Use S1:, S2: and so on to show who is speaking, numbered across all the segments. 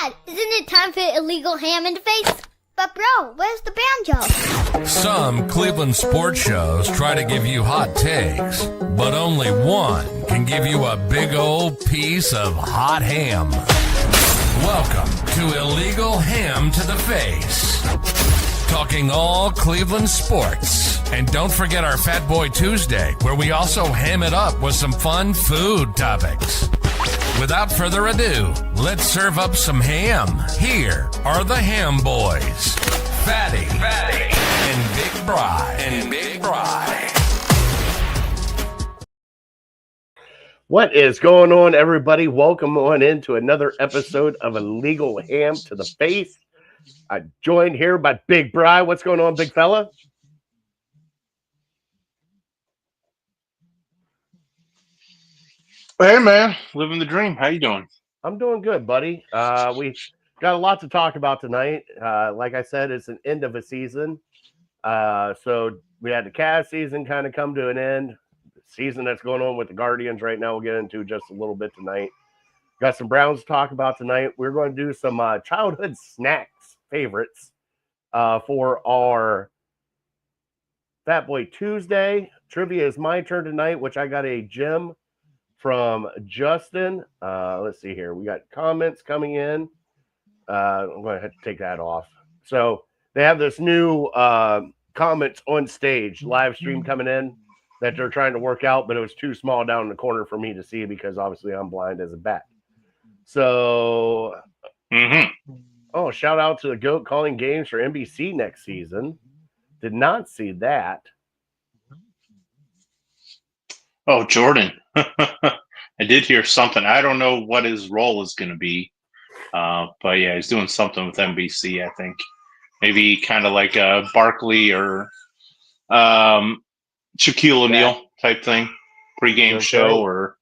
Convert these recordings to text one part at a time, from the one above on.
S1: Dad, isn't it time for illegal ham in the face? But bro, where's the banjo?
S2: Some Cleveland sports shows try to give you hot takes, but only one can give you a big old piece of hot ham. Welcome to Illegal Ham to the Face. Talking all Cleveland sports. And don't forget our Fat Boy Tuesday, where we also ham it up with some fun food topics. Without further ado, let's serve up some ham. Here are the Ham Boys, Fatty, and Big Bry.
S3: What is going on, everybody? Welcome on into another episode of Illegal Ham to the Face. I'm joined here by Big Bry. What's going on, big fella?
S4: Hey, man. Living the dream. How you doing?
S3: I'm doing good, buddy. We got a lot to talk about tonight. Like I said, it's an end of a season. So we had the Cavs season kind of come to an end. The season that's going on with the Guardians right now, we'll get into just a little bit tonight. Got some Browns to talk about tonight. We're going to do some childhood snacks favorites for our Fat Boy Tuesday. Trivia is my turn tonight, which I got a gem from Justin. Let's see here. We got comments coming in. I'm going to have to take that off. So they have this new comments on stage live stream coming in that they're trying to work out, but it was too small down in the corner for me to see because obviously I'm blind as a bat. So, oh, shout out to the GOAT calling games for NBC next season. Did not see that.
S4: Oh, Jordan. I did hear something. I don't know what his role is going to be. But yeah, he's doing something with NBC, I think. Maybe kind of like a Barkley or Shaquille O'Neal type thing. Pre-game show or,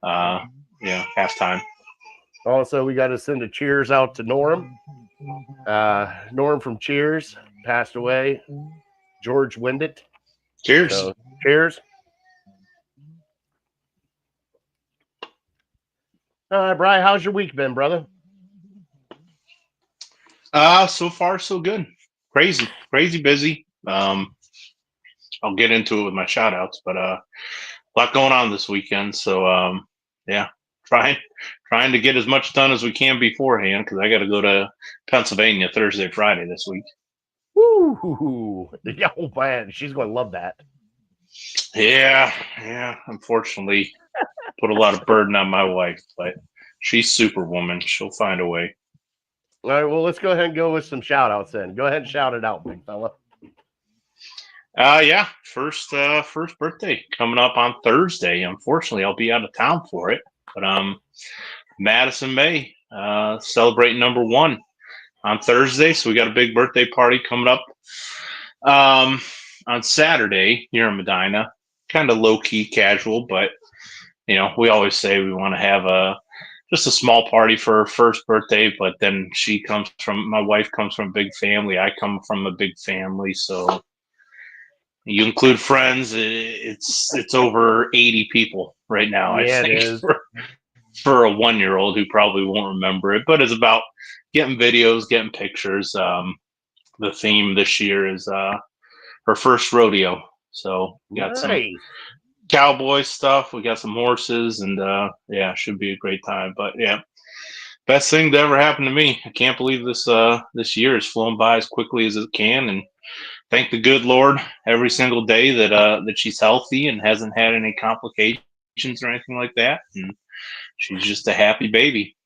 S4: halftime.
S3: Also, we got to send a cheers out to Norm. Norm from Cheers passed away. George Windett.
S4: Cheers.
S3: So, cheers. All right, Brian, how's your week been, brother?
S4: So far, so good. Crazy busy. I'll get into it with my shout outs, but a lot going on this weekend. So, trying to get as much done as we can beforehand because I got to go to Pennsylvania Thursday, Friday this week.
S3: Woo! Yeah, oh man, she's going to love that.
S4: Yeah. Unfortunately, put a lot of burden on my wife, but she's Superwoman. She'll find a way.
S3: All right, well, let's go ahead and go with some shout outs then. Go ahead and shout it out, big fella.
S4: First birthday coming up on Thursday. Unfortunately, I'll be out of town for it. But Madison May, celebrating number 1 on Thursday. So we got a big birthday party coming up on Saturday here in Medina. Kind of low-key casual, but we always say we want to have just a small party for her first birthday, but then my wife comes from a big family. I come from a big family. So you include friends, it's over 80 people right now.
S3: Yeah,
S4: I think for a 1-year-old who probably won't remember it, but it's about getting videos, getting pictures. The theme this year is her first rodeo. So we got some cowboy stuff. We got some horses, and should be a great time. But yeah, best thing that ever happened to me. I can't believe this year has flown by as quickly as it can, and thank the good Lord every single day that she's healthy and hasn't had any complications or anything like that, and she's just a happy baby.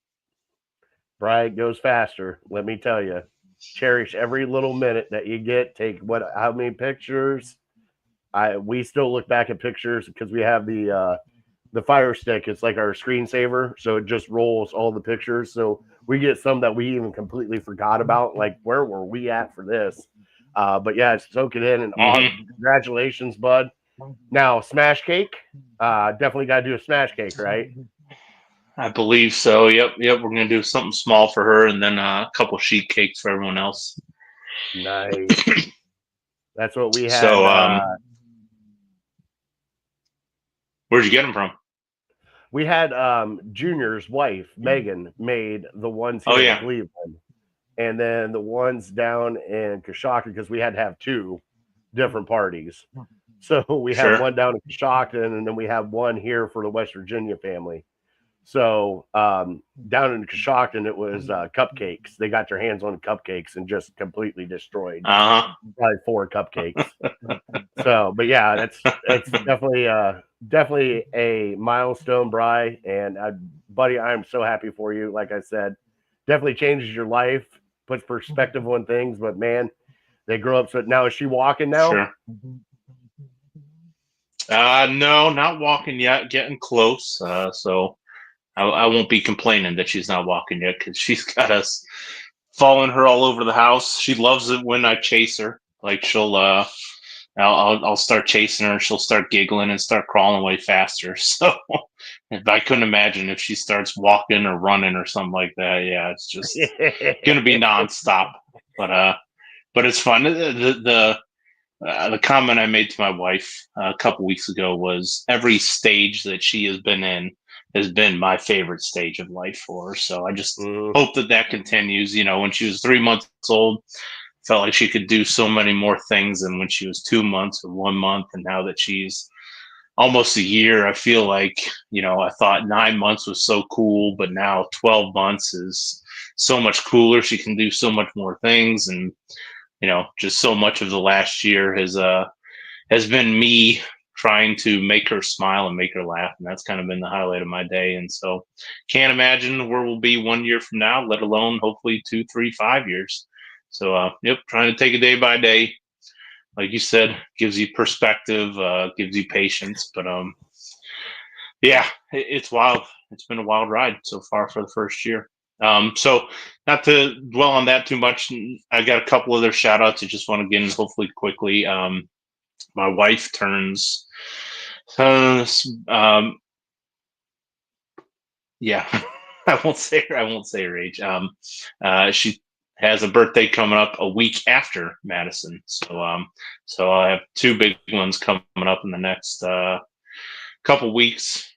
S3: Brian goes faster. Let me tell you, cherish every little minute that you get. Take how many pictures. We still look back at pictures because we have the Fire Stick. It's like our screensaver, so it just rolls all the pictures. So we get some that we even completely forgot about. Like, where were we at for this? But yeah, soak it in and awesome. Congratulations, bud. Now, smash cake. Definitely got to do a smash cake, right?
S4: I believe so. Yep. We're gonna do something small for her, and then a couple sheet cakes for everyone else.
S3: Nice. That's what we had.
S4: So, where'd you get them from?
S3: we had Junior's wife, Megan, made the ones here
S4: Oh,
S3: in
S4: yeah.
S3: Cleveland. And then the ones down in Coshocton, because we had to have 2 different parties. So we had
S4: Sure.
S3: one down in Coshocton, and then we had one here for the West Virginia family. So down in Coshocton, it was cupcakes. They got their hands on cupcakes and just completely destroyed probably 4 cupcakes. So, but yeah, it's definitely a milestone, Bri. And buddy, I am so happy for you. Like I said, definitely changes your life, puts perspective on things. But man, they grow up. So now, is she walking now?
S4: Sure. No, not walking yet. Getting close. So I won't be complaining that she's not walking yet, because she's got us following her all over the house. She loves it when I chase her. Like she'll, I'll start chasing her, and she'll start giggling and start crawling way faster. So I couldn't imagine if she starts walking or running or something like that. Yeah, it's just gonna be nonstop. But it's fun. The comment I made to my wife a couple weeks ago was every stage that she has been in has been my favorite stage of life for her. So I just hope that continues. When she was 3 months old, felt like she could do so many more things than when she was 2 months or 1 month. And now that she's almost a year, I feel like, I thought 9 months was so cool, but now 12 months is so much cooler. She can do so much more things. And, just so much of the last year has been me trying to make her smile and make her laugh. And that's kind of been the highlight of my day. And so can't imagine where we'll be 1 year from now, let alone hopefully 2, 3, 5 years. So, trying to take it day by day. Like you said, gives you perspective, gives you patience. But, yeah, it's wild. It's been a wild ride so far for the first year. So not to dwell on that too much, I got a couple other shout outs I just want to get in hopefully quickly. My wife turns, yeah, I won't say her age. She has a birthday coming up a week after Madison. So I have 2 big ones coming up in the next couple weeks.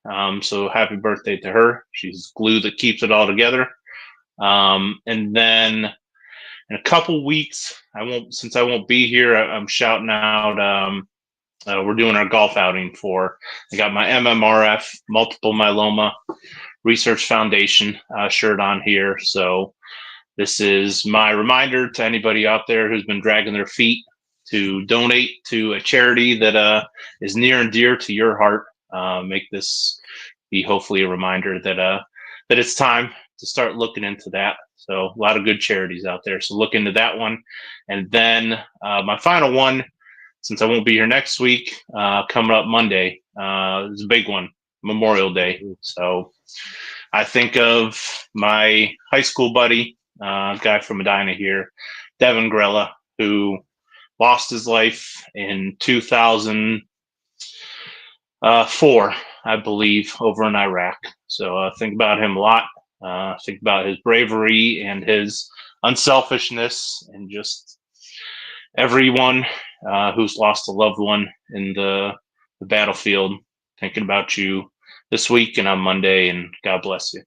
S4: So happy birthday to her. She's glue that keeps it all together. And then in a couple weeks, since I won't be here, I'm shouting out, we're doing our golf outing I got my MMRF, Multiple Myeloma Research Foundation shirt on here. So this is my reminder to anybody out there who's been dragging their feet to donate to a charity that is near and dear to your heart. Make this be hopefully a reminder that it's time to start looking into that. So a lot of good charities out there. So look into that one. And then my final one, since I won't be here next week, coming up Monday, is a big one, Memorial Day. So I think of my high school buddy, guy from Medina here, Devin Grella, who lost his life in 2004, I believe, over in Iraq. So I think about him a lot. Think about his bravery and his unselfishness, and just everyone who's lost a loved one in the battlefield. Thinking about you this week and on Monday, and God bless you.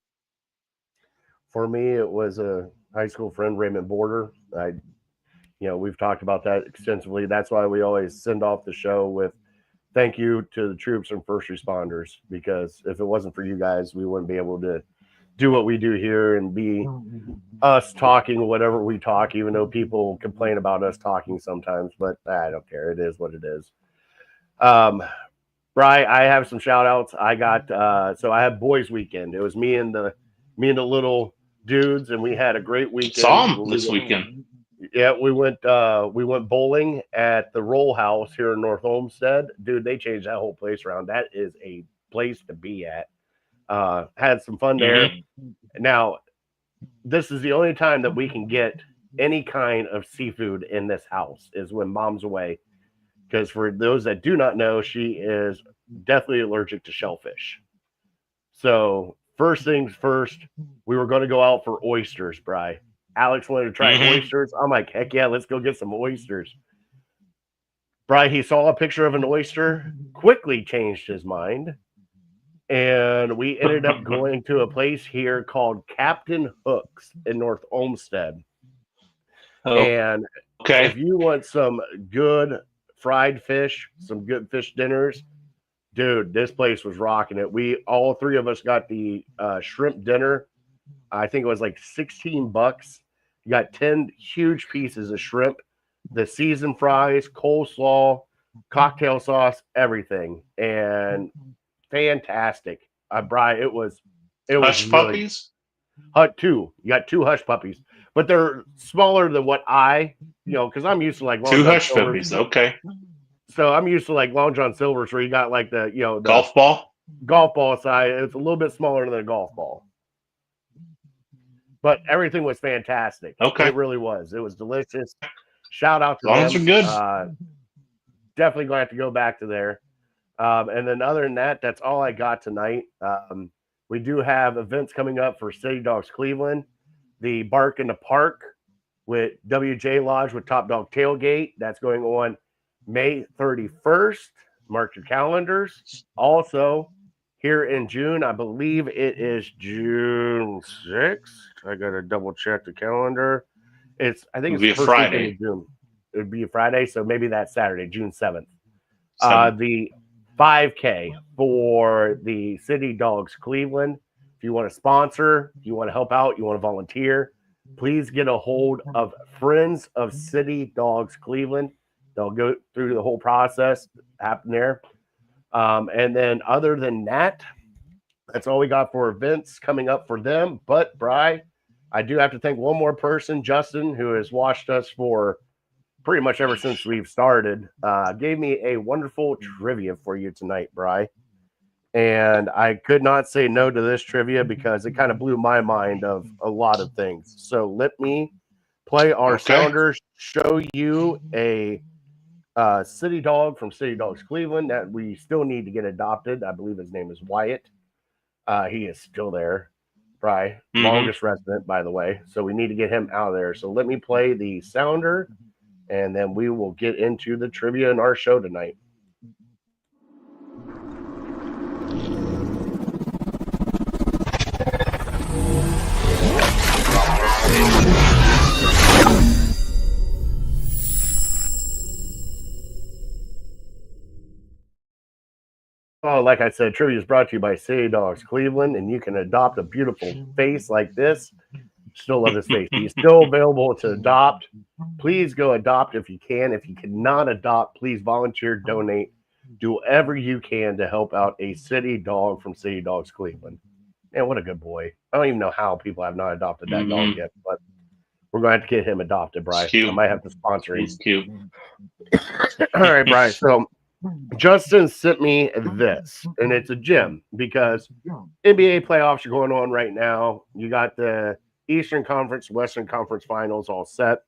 S3: For me, it was a high school friend, Raymond Border. We've talked about that extensively. That's why we always send off the show with thank you to the troops and first responders, because if it wasn't for you guys, we wouldn't be able to do what we do here and be us talking whatever we talk, even though people complain about us talking sometimes, but I don't care. It is what it is. Bri, I have some shout outs. I got, so I had boys weekend. It was me and the little dudes, and we had a great weekend.
S4: Saw them this weekend.
S3: Yeah, we went bowling at the Roll House here in North Olmsted. Dude, they changed that whole place around. That is a place to be at. Had some fun there. Now, this is the only time that we can get any kind of seafood in this house is when Mom's away. Because for those that do not know, she is deathly allergic to shellfish. So first things first, we were going to go out for oysters, Bri. Alex wanted to try oysters. I'm like, heck yeah, let's go get some oysters. Bri, he saw a picture of an oyster, quickly changed his mind, and we ended up going to a place here called Captain Hooks in North Olmsted.
S4: Oh,
S3: And
S4: okay.
S3: if you want some good fried fish, some good fish dinners, dude, this place was rocking it. We all three of us got the shrimp dinner. I think it was like $16. You got 10 huge pieces of shrimp, the seasoned fries, coleslaw, cocktail sauce, everything, and fantastic. Brian, it was
S4: Hush
S3: really,
S4: puppies?
S3: two. You got two hush puppies, but they're smaller than what because I'm used to like Long
S4: Two
S3: John
S4: hush
S3: Silver's.
S4: puppies. Okay.
S3: So I'm used to like Long John Silver's where you got like the
S4: Golf ball?
S3: golf ball size. It's a little bit smaller than a golf ball. But everything was fantastic.
S4: Okay.
S3: It really was. It was delicious. Shout out to
S4: As long as
S3: them.
S4: they're good.
S3: Definitely going to have to go back to there. And then other than that, that's all I got tonight. We do have events coming up for City Dogs Cleveland. The Bark in the Park with WJ Lodge with Top Dog Tailgate. That's going on May 31st. Mark your calendars. Also, here in June, I believe it is June 6th. I got to double check the calendar. I think it's
S4: It'll be
S3: the
S4: a
S3: first
S4: Friday.
S3: weekend of June. It would be a Friday, so maybe that's Saturday, June 7th. The 5K for the City Dogs Cleveland. If you want to sponsor, if you want to help out, you want to volunteer, please get a hold of Friends of City Dogs Cleveland. They'll go through the whole process, happen there. And then other than that, that's all we got for events coming up for them. But, Bri, I do have to thank one more person, Justin, who has watched us for pretty much ever since we've started. Gave me a wonderful trivia for you tonight, Bri. And I could not say no to this trivia because it kind of blew my mind of a lot of things. So let me play our sounders, show you a city dog from City Dogs Cleveland that we still need to get adopted. I believe his name is Wyatt. He is still there. Bri, longest resident, by the way. So we need to get him out of there. So let me play the sounder, and then we will get into the trivia in our show tonight. Oh, like I said, trivia is brought to you by City Dogs Cleveland, and you can adopt a beautiful face like this. Still love this face. He's still available to adopt. Please go adopt if you can. If you cannot adopt, please volunteer, donate, do whatever you can to help out a city dog from City Dogs Cleveland. Man, what a good boy. I don't even know how people have not adopted that dog yet, but we're going to have to get him adopted, Bri. I might have to sponsor him.
S4: He's cute.
S3: All right, Bri. So Justin sent me this, and it's a gem because NBA playoffs are going on right now. You got the Eastern Conference, Western Conference finals all set.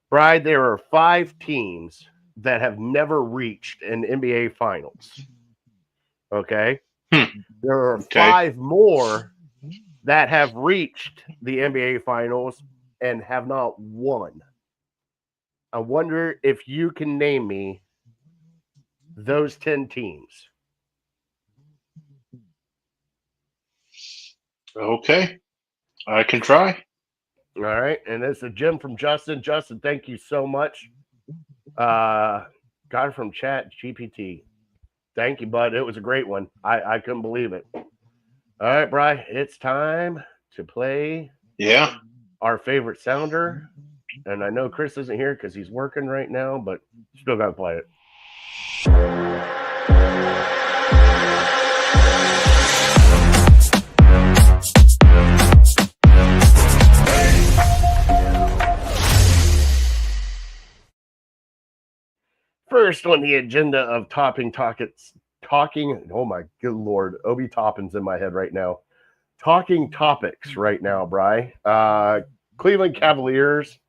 S3: Bri, there are 5 teams that have never reached an NBA finals. Okay? There are 5 more that have reached the NBA finals and have not won. I wonder if you can name me those 10 teams.
S4: Okay. I can try.
S3: All right. And it's a gem from Justin. Justin, thank you so much. Got it from Chat GPT. Thank you, bud. It was a great one. I couldn't believe it. All right, Bri, it's time to play our favorite sounder. And I know Chris isn't here because he's working right now, but still got to play it. First on the agenda of talking, oh my good Lord, Obi Toppin's in my head right now. Talking topics right now, Bri. Cleveland Cavaliers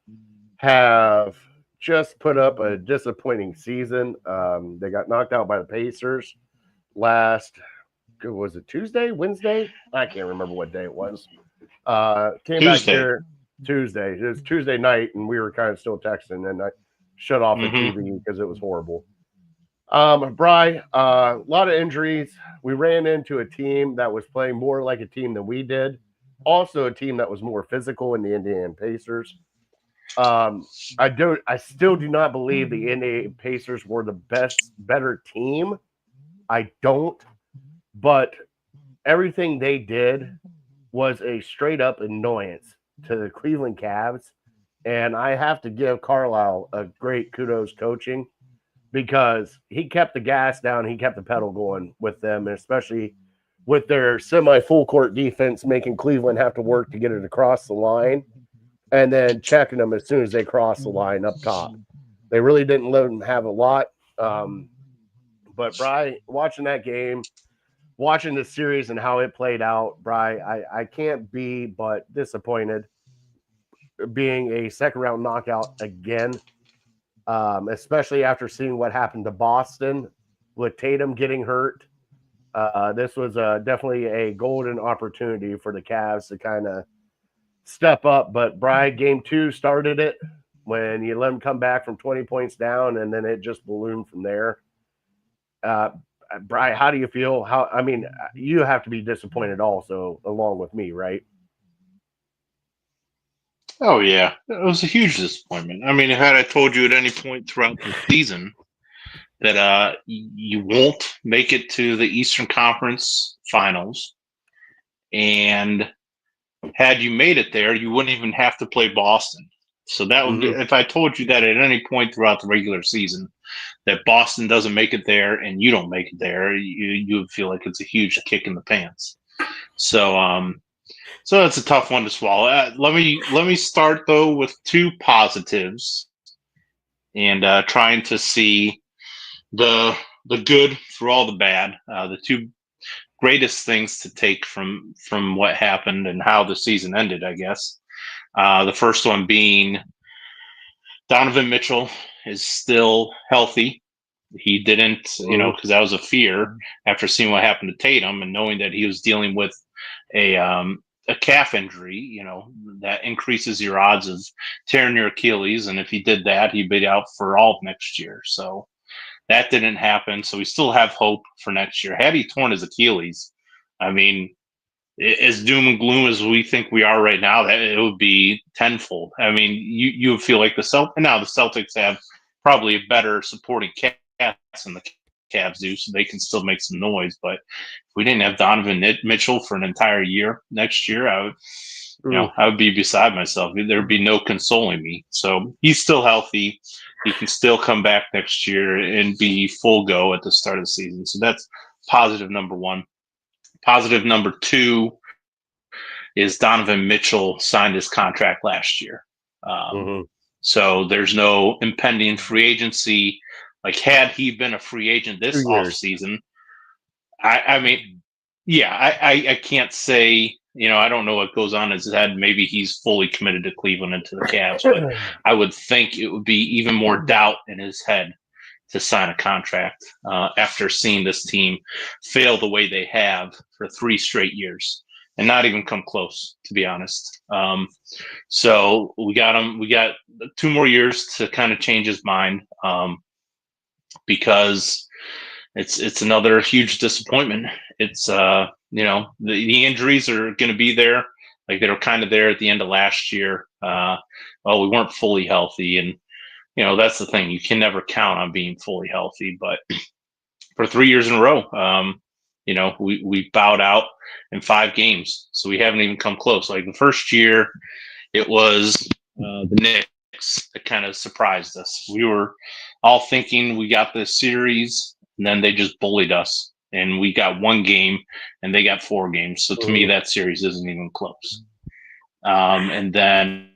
S3: have just put up a disappointing season. They got knocked out by the Pacers was it Tuesday, Wednesday? I can't remember what day it was. Came back here Tuesday. It was Tuesday night, and we were kind of still texting, and I shut off the TV because it was horrible. Bry, a lot of injuries. We ran into a team that was playing more like a team than we did. Also, a team that was more physical in the Indiana Pacers. I still do not believe the Indiana Pacers were the better team. I don't, but everything they did was a straight up annoyance to the Cleveland Cavs. And I have to give Carlisle a great kudos coaching because he kept the gas down, he kept the pedal going with them, and especially with their semi full court defense, making Cleveland have to work to get it across the line and then checking them as soon as they cross the line up top. They really didn't let them have a lot. But Bry, watching that game, watching the series and how it played out, Bry, I can't be but disappointed being a second round knockout again, especially after seeing what happened to Boston with Tatum getting hurt. This was definitely a golden opportunity for the Cavs to kind of step up. But Bry, game 2 started it when you let them come back from 20 points down, and then it just ballooned from there. Bry, how do you feel? You have to be disappointed also, along with me, right?
S4: Oh yeah, it was a huge disappointment. I mean, had I told you at any point throughout the season that you won't make it to the Eastern Conference Finals, and had you made it there, you wouldn't even have to play Boston. So that would be, if I told you that at any point throughout the regular season, that Boston doesn't make it there and you don't make it there, you would feel like it's a huge kick in the pants. So so it's a tough one to swallow. Let me start though with 2 positives, and trying to see the good through all the bad. The 2 greatest things to take from what happened and how the season ended, I guess. The first one being Donovan Mitchell is still healthy. He didn't, because that was a fear after seeing what happened to Tatum and knowing that he was dealing with a calf injury, that increases your odds of tearing your Achilles. And if he did that, he'd be out for all of next year. So that didn't happen. So we still have hope for next year. Had he torn his Achilles, I mean, as doom and gloom as we think we are right now, that it would be tenfold. I mean, you would feel like the Celtics have probably a better supporting cast than the Cavs do, so they can still make some noise. But if we didn't have Donovan Mitchell for an entire year next year, I would be beside myself. There'd be no consoling me. So he's still healthy. He can still come back next year and be full go at the start of the season. So that's positive number 1. Positive number 2 is Donovan Mitchell signed his contract last year. So there's no impending free agency. Like, had he been a free agent this offseason, I can't say, I don't know what goes on in his head. Maybe he's fully committed to Cleveland and to the Cavs, but I would think it would be even more doubt in his head to sign a contract after seeing this team fail the way they have for 3 straight years and not even come close, to be honest. So we got him. We got 2 more years to kind of change his mind, because it's another huge disappointment. It's the injuries are going to be there. Like, they were kind of there at the end of last year. We weren't fully healthy, and that's the thing. You can never count on being fully healthy. But for 3 years in a row, we bowed out in 5 games, so we haven't even come close. Like, the first year, it was the Knicks that kind of surprised us. We were all thinking we got this series, and then they just bullied us, and we got 1 game, and they got 4 games. So to me, that series isn't even close. And then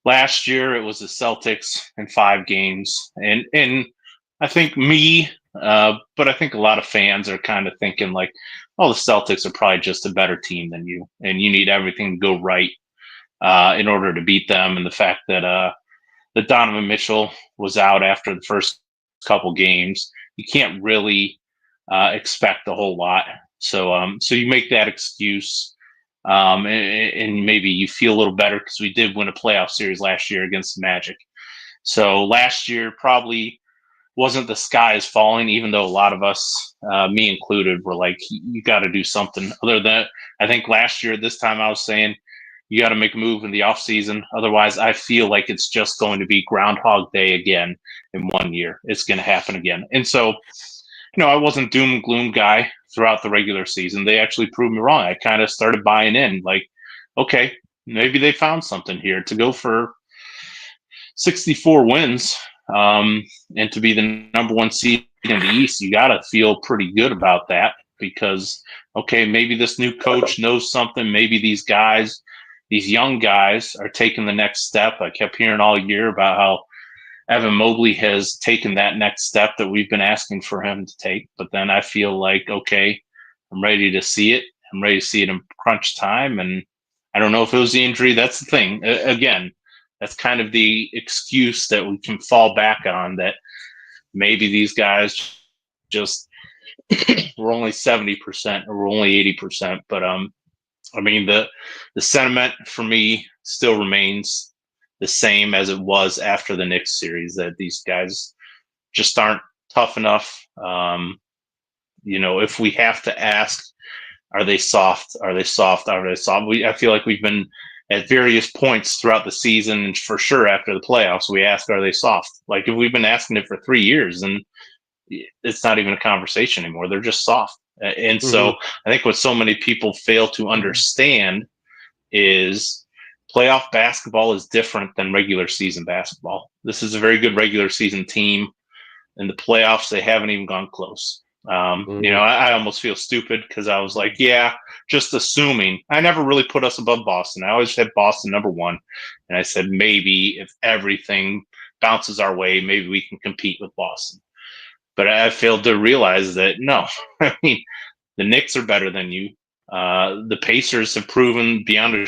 S4: last year, it was the Celtics in 5 games, and I think but I think a lot of fans are kind of thinking like, oh, the Celtics are probably just a better team than you, and you need everything to go right in order to beat them. And the fact that Donovan Mitchell was out after the first couple games, you can't really expect a whole lot. So you make that excuse, and maybe you feel a little better because we did win a playoff series last year against the Magic. So last year, probably wasn't the sky is falling, even though a lot of us, me included, were like, you got to do something. Other than, I think last year at this time I was saying, you got to make a move in the offseason. Otherwise, I feel like it's just going to be Groundhog Day again in 1 year. It's going to happen again. And so, I wasn't doom and gloom guy throughout the regular season. They actually proved me wrong. I kind of started buying in, like, okay, maybe they found something here to go for 64 wins. And to be the number one seed in the East, you got to feel pretty good about that because, okay, maybe this new coach knows something. Maybe these guys, these young guys are taking the next step. I kept hearing all year about how Evan Mobley has taken that next step that we've been asking for him to take. But then I feel like, okay, I'm ready to see it. I'm ready to see it in crunch time. And I don't know if it was the injury. That's the thing. Again, that's kind of the excuse that we can fall back on, that maybe these guys just were only 70% or we're only 80%. But I mean, the sentiment for me still remains the same as it was after the Knicks series, that these guys just aren't tough enough. If we have to ask, are they soft? Are they soft? Are they soft? I feel like we've been at various points throughout the season, and for sure after the playoffs, we ask, are they soft? Like if we've been asking it for 3 years, then it's not even a conversation anymore. They're just soft. And so I think what so many people fail to understand is playoff basketball is different than regular season basketball. This is a very good regular season team. In the playoffs, they haven't even gone close. I almost feel stupid because I was like, yeah, just assuming. I never really put us above Boston. I always had Boston number one. And I said, maybe if everything bounces our way, maybe we can compete with Boston. But I failed to realize that, no, I mean, the Knicks are better than you. The Pacers have proven beyond a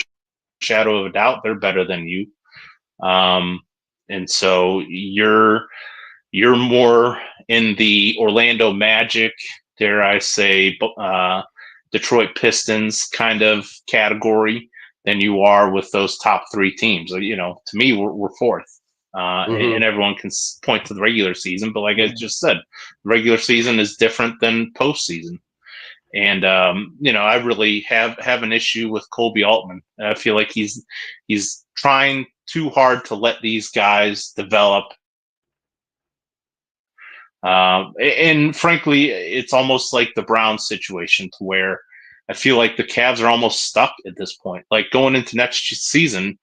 S4: shadow of a doubt they're better than you. And so you're more in the Orlando Magic, dare I say, Detroit Pistons kind of category than you are with those top three teams. To me, we're fourth. And everyone can point to the regular season, but like I just said, regular season is different than postseason. And I really have an issue with Kobe Altman. I feel like he's trying too hard to let these guys develop. And frankly, it's almost like the Browns situation, to where I feel like the Cavs are almost stuck at this point. Like going into next season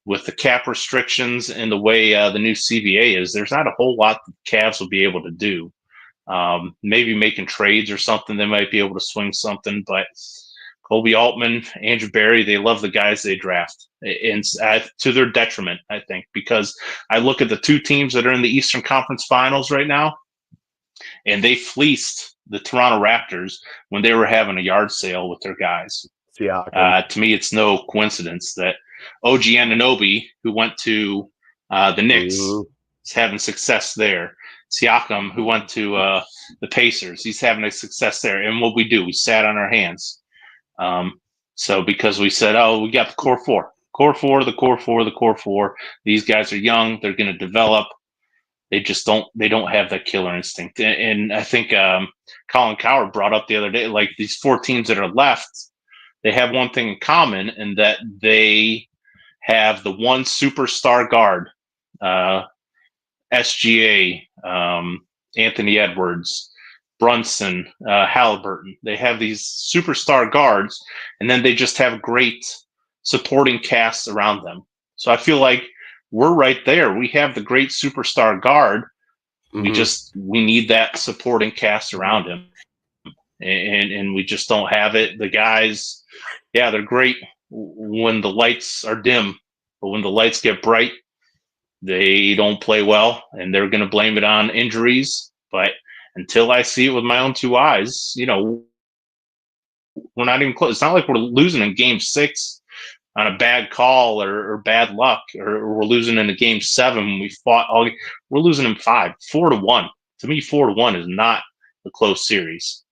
S4: with the cap restrictions and the way the new CBA is, there's not a whole lot the Cavs will be able to do. Maybe making trades or something, they might be able to swing something. But Kobe Altman, Andrew Barry, they love the guys they draft, and to their detriment, I think, because I look at the two teams that are in the Eastern Conference Finals right now, and they fleeced the Toronto Raptors when they were having a yard sale with their guys. To me, it's no coincidence that OG Anunoby, who went to the Knicks, is having success there. Siakam, who went to the Pacers, he's having a success there. And what we do, we sat on our hands. So because we said, oh, we got the core four. These guys are young. They're going to develop. They don't have that killer instinct. And I think Colin Cowherd brought up the other day, like these four teams that are left, they have one thing in common, in that they have the one superstar guard, SGA, Anthony Edwards, Brunson, Halliburton. They have these superstar guards, and then they just have great supporting casts around them. So I feel like we're right there. We have the great superstar guard. We need that supporting cast around him. And we just don't have it. The guys, yeah, they're great when the lights are dim, but when the lights get bright, they don't play well, and they're going to blame it on injuries. But until I see it with my own two eyes, we're not even close. It's not like we're losing in game 6 on a bad call or bad luck, or we're losing in a game 7. We fought we're losing in 5, 4-1. To me, 4-1 is not a close series.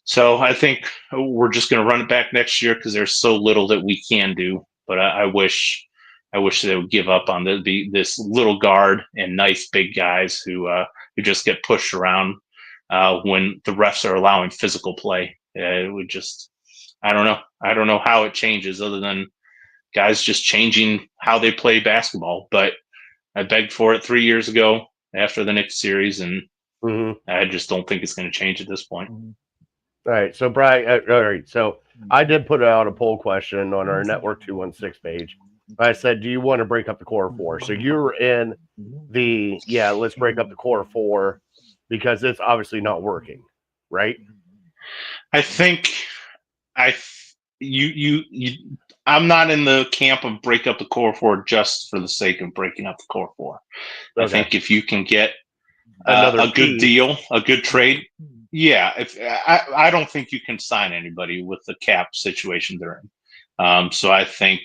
S4: So I think we're just going to run it back next year because there's so little that we can do. But I wish I wish they would give up on this little guard and nice big guys who just get pushed around when the refs are allowing physical play. It would just, I don't know. I don't know how it changes other than guys just changing how they play basketball. But I begged for it 3 years ago after the Knicks series, and I just don't think it's going to change at this point.
S3: All right. So, Brian, all right. So I did put out a poll question on our Network 216 page. I said, do you want to break up the core four? So you're in the, let's break up the core four because it's obviously not working, right?
S4: I think I'm not in the camp of break up the core four just for the sake of breaking up the core four. Okay. I think if you can get a good deal, a good trade, I don't think you can sign anybody with the cap situation they're in. So I think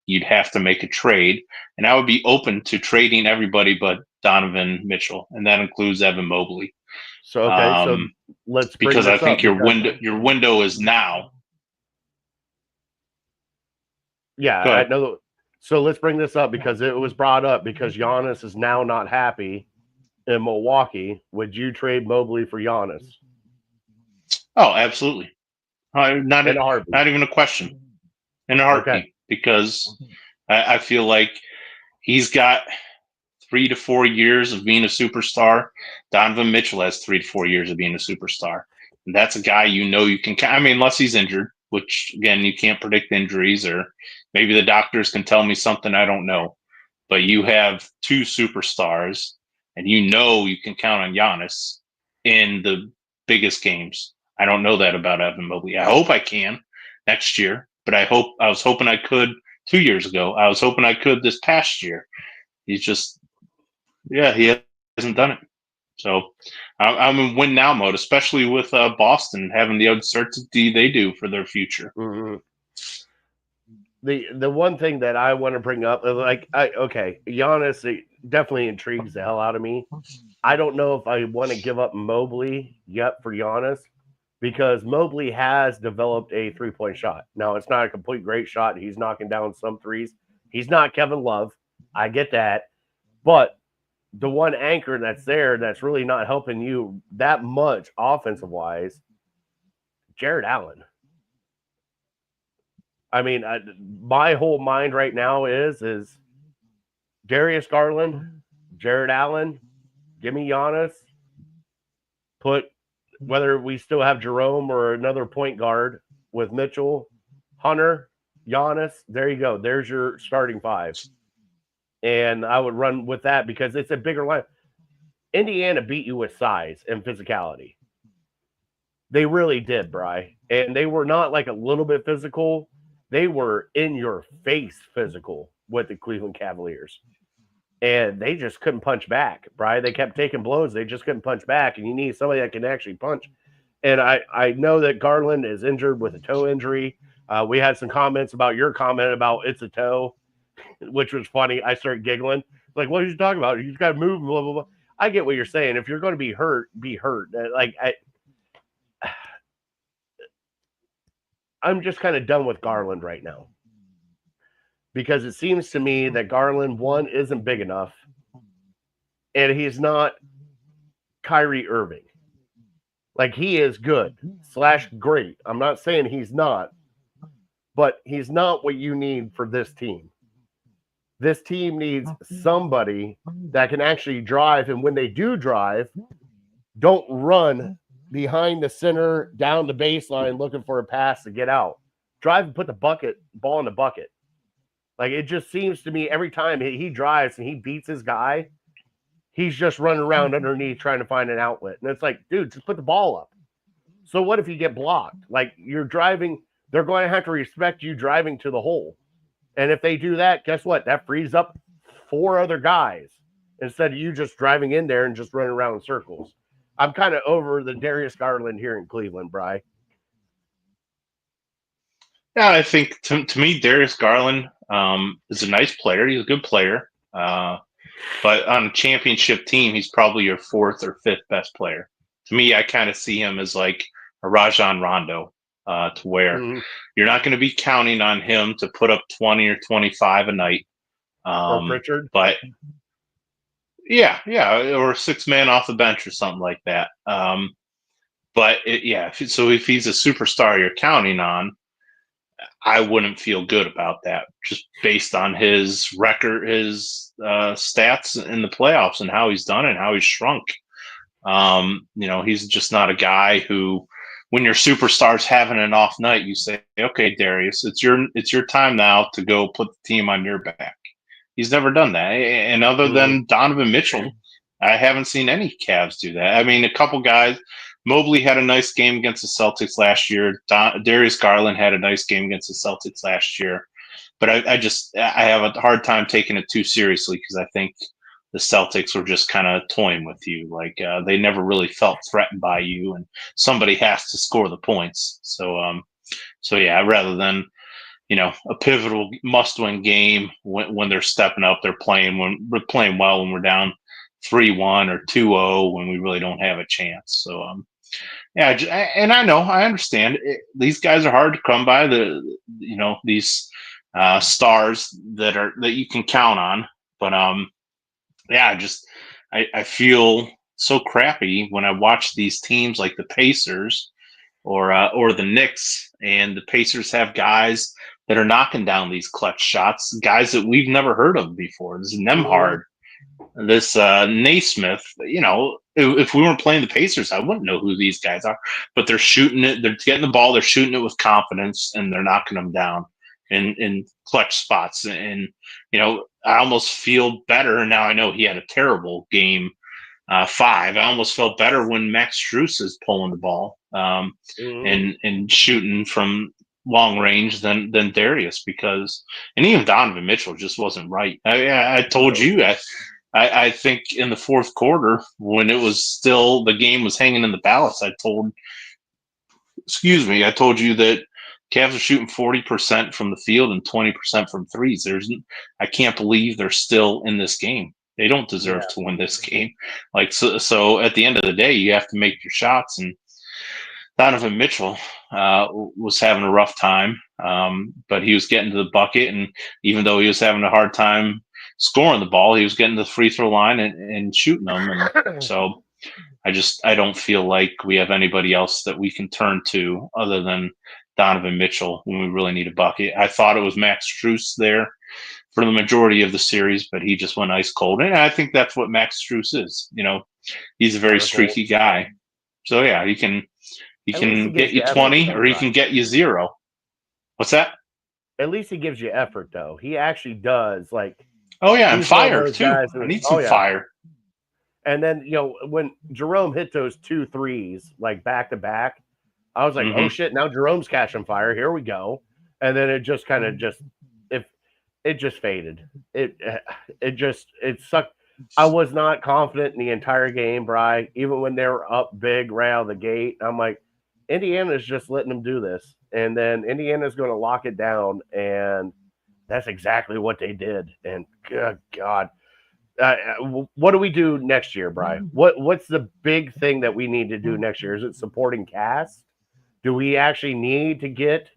S4: you'd have to make a trade, and I would be open to trading everybody but Donovan Mitchell, and that includes Evan Mobley.
S3: So so let's bring
S4: because
S3: this
S4: I think
S3: up
S4: your window is now.
S3: Yeah, I know. So let's bring this up because it was brought up because Giannis is now not happy in Milwaukee. Would you trade Mobley for Giannis?
S4: Oh, absolutely. Not even a question. In a heartbeat. Okay. Because I feel like he's got 3 to 4 years of being a superstar. Donovan Mitchell has 3 to 4 years of being a superstar. And that's a guy you can count. I mean, unless he's injured, which, again, you can't predict injuries, or maybe the doctors can tell me something I don't know. But you have 2 superstars, and you can count on Giannis in the biggest games. I don't know that about Evan Mobley. I hope I can next year. But I was hoping I could 2 years ago. I was hoping I could this past year. He's just, he hasn't done it. So I'm in win now mode, especially with Boston having the uncertainty they do for their future.
S3: Mm-hmm. The one thing that I want to bring up, Giannis definitely intrigues the hell out of me. I don't know if I want to give up Mobley yet for Giannis, because Mobley has developed a three-point shot. Now, it's not a complete great shot. He's knocking down some threes. He's not Kevin Love. I get that. But the one anchor that's there that's really not helping you that much offensive-wise, Jared Allen. I mean, my whole mind right now is Darius Garland, Jared Allen, give me Giannis, whether we still have Jerome or another point guard with Mitchell, Hunter, Giannis, there you go. There's your starting 5. And I would run with that because it's a bigger line. Indiana beat you with size and physicality. They really did, Bri. And they were not like a little bit physical. They were in your face physical with the Cleveland Cavaliers. And they just couldn't punch back, Bri. They kept taking blows. They just couldn't punch back. And you need somebody that can actually punch. And I know that Garland is injured with a toe injury. We had some comments about your comment about it's a toe, which was funny. I started giggling. Like, what are you talking about? You just got to move, blah, blah, blah. I get what you're saying. If you're going to be hurt, be hurt. I'm just kind of done with Garland right now. Because it seems to me that Garland, one, isn't big enough, and he's not Kyrie Irving. Like, he is good / great. I'm not saying he's not, but he's not what you need for this team. This team needs somebody that can actually drive, and when they do drive, don't run behind the center, down the baseline, looking for a pass to get out. Drive and put the ball in the bucket. Like, it just seems to me every time he drives and he beats his guy, he's just running around underneath trying to find an outlet. And it's like, dude, just put the ball up. So what if you get blocked? Like, you're driving, they're going to have to respect you driving to the hole. And if they do that, guess what? That frees up 4 other guys instead of you just driving in there and just running around in circles. I'm kind of over the Darius Garland here in Cleveland, Bri.
S4: Yeah, I think to me, Darius Garland is a nice player. He's a good player. But on a championship team, he's probably your 4th or 5th best player. To me, I kind of see him as like a Rajon Rondo, to where you're not going to be counting on him to put up 20 or 25 a night.
S3: Or Pritchard.
S4: But yeah, or 6-man off the bench or something like that. But so if he's a superstar you're counting on, I wouldn't feel good about that just based on his record, his stats in the playoffs and how he's done it and how he's shrunk. He's just not a guy who, when your superstar's having an off night, you say, okay, Darius, it's your time now to go put the team on your back. He's never done that. And other than Donovan Mitchell, I haven't seen any Cavs do that. I mean, a couple guys, Mobley had a nice game against the Celtics last year. Darius Garland had a nice game against the Celtics last year. But I have a hard time taking it too seriously because I think the Celtics were just kind of toying with you. Like they never really felt threatened by you, and somebody has to score the points. So yeah, rather than, a pivotal must-win game when they're stepping up, they're playing well when we're down 3-1 or 2-0 when we really don't have a chance. So and I understand these guys are hard to come by. These stars that you can count on, but I feel so crappy when I watch these teams like the Pacers or the Knicks, and the Pacers have guys that are knocking down these clutch shots, guys that we've never heard of before. This is Nembhard, this Naismith. If we weren't playing the Pacers, I wouldn't know who these guys are. But they're shooting it, they're getting the ball, they're shooting it with confidence, and they're knocking them down in clutch spots. And I almost feel better now. I know he had a terrible game 5. I almost felt better when Max Strus is pulling the ball and shooting from long range than Darius, and even Donovan Mitchell just wasn't right. I told you, I think in the fourth quarter when it was still, the game was hanging in the balance, I told you that Cavs are shooting 40% from the field and 20% from threes. I can't believe they're still in this game. They don't deserve to win this game. So at the end of the day, you have to make your shots. And Donovan Mitchell was having a rough time, but he was getting to the bucket. And even though he was having a hard time scoring the ball, he was getting to the free throw line and shooting them. And so I don't feel like we have anybody else that we can turn to other than Donovan Mitchell when we really need a bucket. I thought it was Max Strus there for the majority of the series, but he just went ice cold. And I think that's what Max Strus is. He's a very streaky guy. So yeah, he can get you 20 or he can get you 0. What's that?
S3: At least he gives you effort, though. He actually does.
S4: Oh yeah, and fire too. I need some fire.
S3: And then when Jerome hit those 2 threes back to back, I was like, oh shit! Now Jerome's catching fire. Here we go. And then it just kind of it just faded. It sucked. I was not confident in the entire game, Bri. Even when they were up big right out of the gate, I'm like, Indiana's just letting them do this, and then Indiana's going to lock it down, and that's exactly what they did. And good God, what do we do next year, Bri? What's the big thing that we need to do next year? Is it supporting cast? Do we actually need to get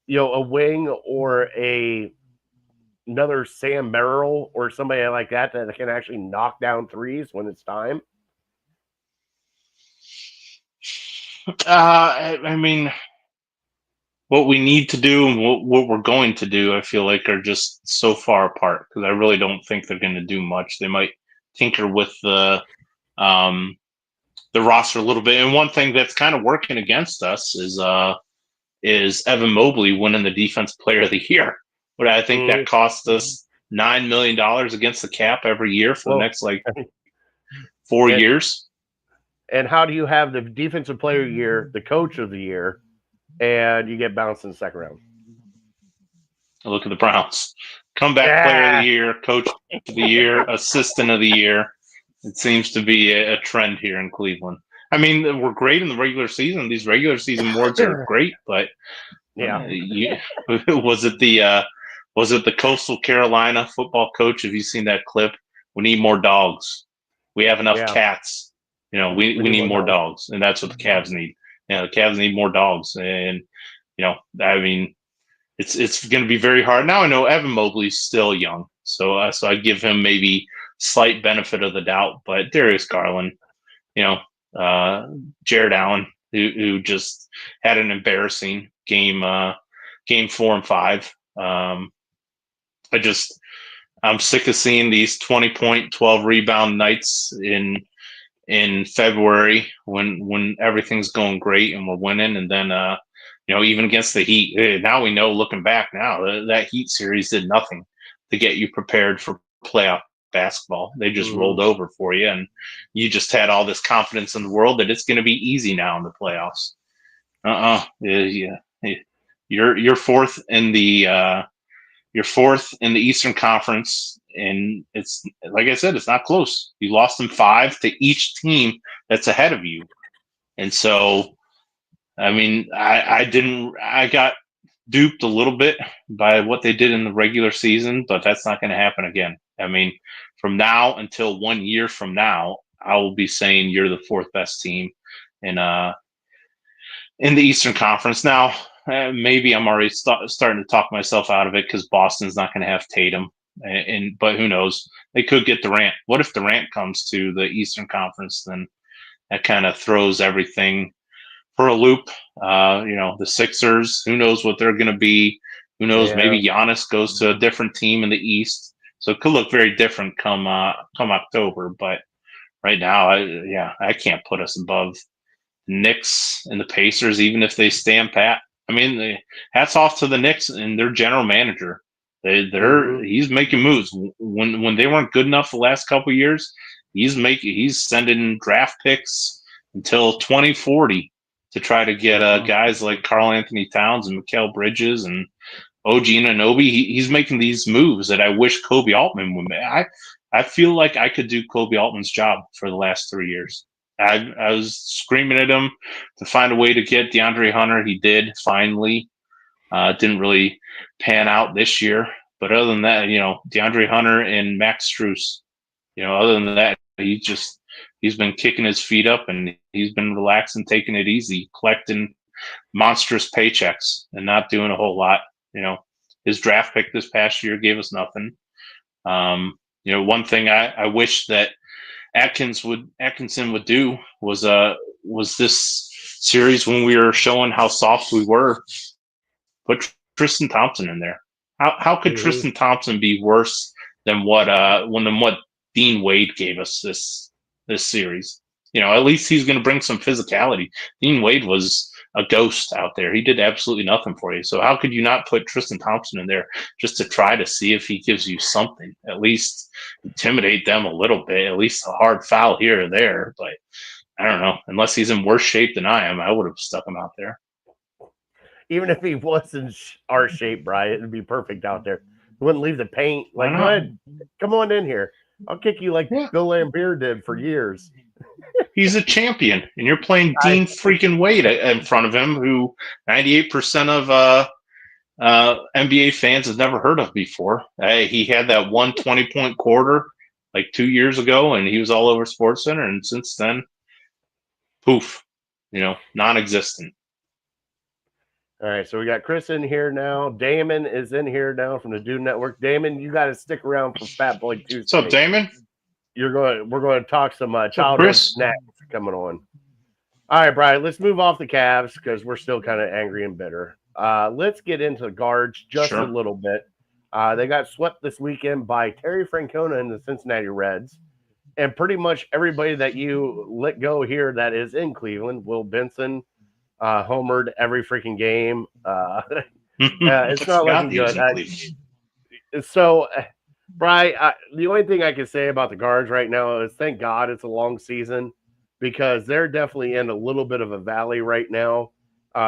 S3: a wing or another Sam Merrill or somebody like that can actually knock down threes when it's time?
S4: I mean, what we need to do and what we're going to do, I feel like, are just so far apart because I really don't think they're going to do much. They might tinker with the roster a little bit. And one thing that's kind of working against us is Evan Mobley winning the Defensive Player of the Year. But I think that cost us $9 million against the cap every year for the next 4 years.
S3: And how do you have the Defensive Player of the Year, the Coach of the Year, and you get bounced in the second round?
S4: Look at the Browns. Comeback Player of the Year, Coach of the Year, Assistant of the Year. It seems to be a trend here in Cleveland. I mean, we're great in the regular season. These regular season awards are great, but was it the Coastal Carolina football coach? Have you seen that clip? We need more dogs. We have enough cats. We need more dogs, and that's what the Cavs need. The Cavs need more dogs, and I mean, it's going to be very hard. Now I know Evan Mobley's still young, so I give him maybe slight benefit of the doubt. But Darius Garland, Jared Allen, who just had an embarrassing game 4 and 5. I'm sick of seeing these 20-point, 12 rebound nights in February when everything's going great and we're winning, and then even against the Heat. Now we know, looking back now, that Heat series did nothing to get you prepared for playoff basketball. They just rolled over for you, and you just had all this confidence in the world that it's going to be easy now in the playoffs. Yeah. You're fourth in the Eastern Conference, and it's like I said, it's not close. You lost them 5 to each team that's ahead of you, and so I mean, I got duped a little bit by what they did in the regular season, but that's not going to happen again. I mean, from now until 1 year from now, I will be saying you're the 4th best team in the Eastern Conference. Now, maybe I'm already starting to talk myself out of it because Boston's not going to have Tatum, but who knows? They could get Durant. What if Durant comes to the Eastern Conference? Then that kind of throws everything for a loop. The Sixers, who knows what they're going to be? Who knows? Yeah. Maybe Giannis goes to a different team in the East, so it could look very different come October. But right now, I can't put us above the Knicks and the Pacers, even if they stand pat. I mean, hats off to the Knicks and their general manager. He's making moves when they weren't good enough the last couple of years. He's sending draft picks until 2040 to try to get guys like Karl Anthony Towns and Mikal Bridges and OG Anunoby. He's making these moves that I wish Kobe Altman would make. I feel like I could do Kobe Altman's job for the last 3 years. I was screaming at him to find a way to get DeAndre Hunter. He did finally. Didn't really pan out this year, but other than that, DeAndre Hunter and Max Strus. Other than that, he's been kicking his feet up and he's been relaxing, taking it easy, collecting monstrous paychecks and not doing a whole lot. His draft pick this past year gave us nothing. One thing I wish that Atkinson would do was this series when we were showing how soft we were, put Tristan Thompson in there. How could Tristan Thompson be worse than what Dean Wade gave us this series? At least he's going to bring some physicality. Dean Wade was a ghost out there. He did absolutely nothing for you. So how could you not put Tristan Thompson in there just to try to see if he gives you something, at least intimidate them a little bit, at least a hard foul here or there. But I don't know. Unless he's in worse shape than I am, I would have stuck him out there.
S3: Even if he was in our shape, Brian, it'd be perfect out there. He wouldn't leave the paint. Like, go ahead, come on in here. I'll kick you like Bill Laimbeer did for years.
S4: He's a champion, and you're playing Dean freaking Wade in front of him, who 98% of NBA fans have never heard of before. He had that 120-point quarter like 2 years ago, and he was all over SportsCenter, and since then, poof, non-existent.
S3: All right, so we got Chris in here now. Damon is in here now from the Dude Network. Damon, you got to stick around for Fat Boy Tuesday.
S4: What's up, Damon?
S3: We're going to talk some childhood snacks coming on. All right, Brian, let's move off the Cavs because we're still kind of angry and bitter. Let's get into the guards just a little bit. They got swept this weekend by Terry Francona and the Cincinnati Reds. And pretty much everybody that you let go here that is in Cleveland, Will Benson, homered every freaking game. It's not looking good. So, Brian, the only thing I can say about the guards right now is thank God it's a long season because they're definitely in a little bit of a valley right now.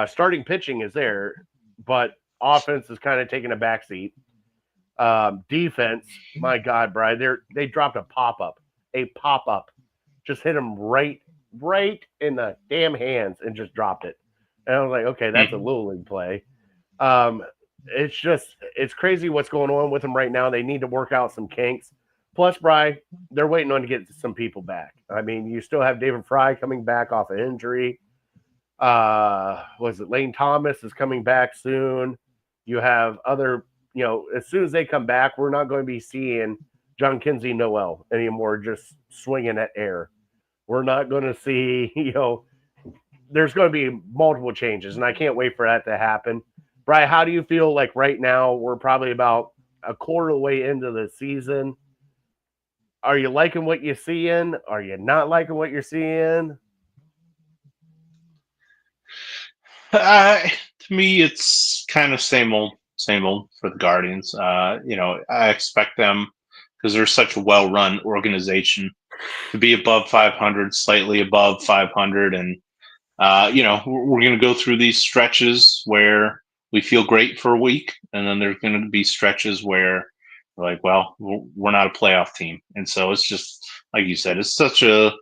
S3: Starting pitching is there, but offense is kind of taking a backseat. Defense, my God, Brian, they dropped a pop-up, just hit them right in the damn hands and just dropped it. And I was like, okay, that's a little league play. It's crazy what's going on with them right now. They need to work out some kinks. Plus, Bri, they're waiting on to get some people back. I mean, you still have David Fry coming back off an injury. Was it Lane Thomas is coming back soon? You have other, as soon as they come back, we're not going to be seeing John Kinsey Noel anymore just swinging at air. We're not going to see, there's going to be multiple changes, and I can't wait for that to happen. Brian, how do you feel like right now? We're probably about a quarter of the way into the season. Are you liking what you're seeing? Are you not liking what you're seeing?
S4: To me, it's kind of same old for the Guardians. I expect them, because they're such a well-run organization, to be above 500, slightly above 500, and we're going to go through these stretches where we feel great for a week, and then there's going to be stretches where we're like, well, we're not a playoff team, and so it's just like you said, it's such a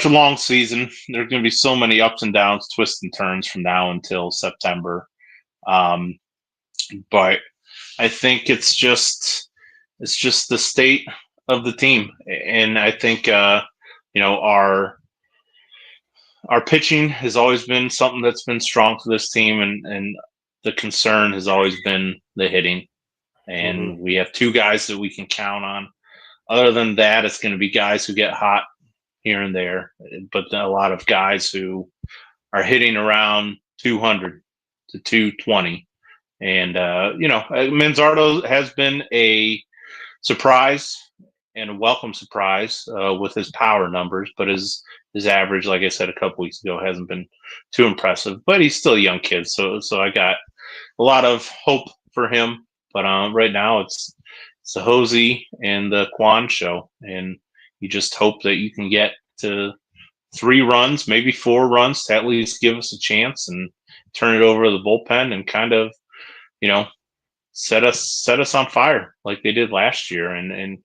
S4: long season. There's going to be so many ups and downs, twists and turns from now until September. But I think it's just the state of the team, and I think our pitching has always been something that's been strong to this team, and the concern has always been the hitting. And we have two guys that we can count on. Other than that, it's going to be guys who get hot here and there, but a lot of guys who are hitting around 200 to 220. And, Manzardo has been a surprise and a welcome surprise with his power numbers, but his average, like I said a couple weeks ago, hasn't been too impressive. But he's still a young kid, so I got a lot of hope for him. But right now, it's the Hosey and the Kwan show, and you just hope that you can get to 3 runs, maybe 4 runs, to at least give us a chance and turn it over to the bullpen and kind of, set us on fire like they did last year and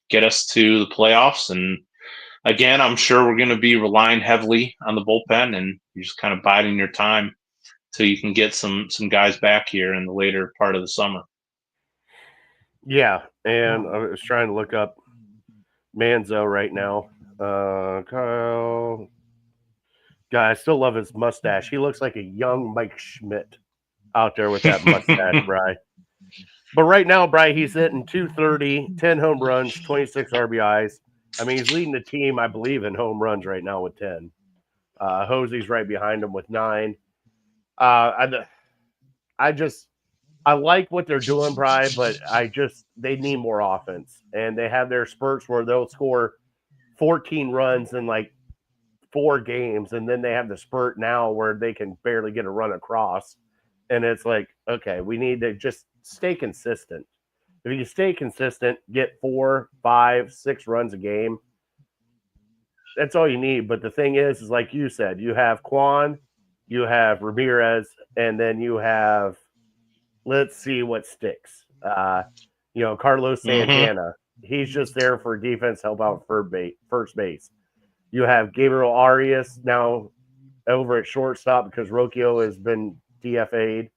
S4: get us to the playoffs. And again, I'm sure we're going to be relying heavily on the bullpen, and you're just kind of biding your time till you can get some guys back here in the later part of the summer.
S3: Yeah, and I was trying to look up Manzo right now. Kyle. God, I still love his mustache. He looks like a young Mike Schmidt out there with that mustache, Bry. But right now, Bry, he's hitting 230, 10 home runs, 26 RBIs. I mean, he's leading the team, I believe, in home runs right now with 10. Hosey's right behind him with 9. I like what they're doing, Bry, but they need more offense. And they have their spurts where they'll score 14 runs in like 4 games, and then they have the spurt now where they can barely get a run across. And it's like, okay, we need to just stay consistent. If you stay consistent, get 4, 5, 6 runs a game, that's all you need. But the thing is like you said, you have Kwan, you have Ramirez, and then you have, let's see what sticks. Carlos Santana. He's just there for defense, help out first base. You have Gabriel Arias now over at shortstop because Rocchio has been DFA'd.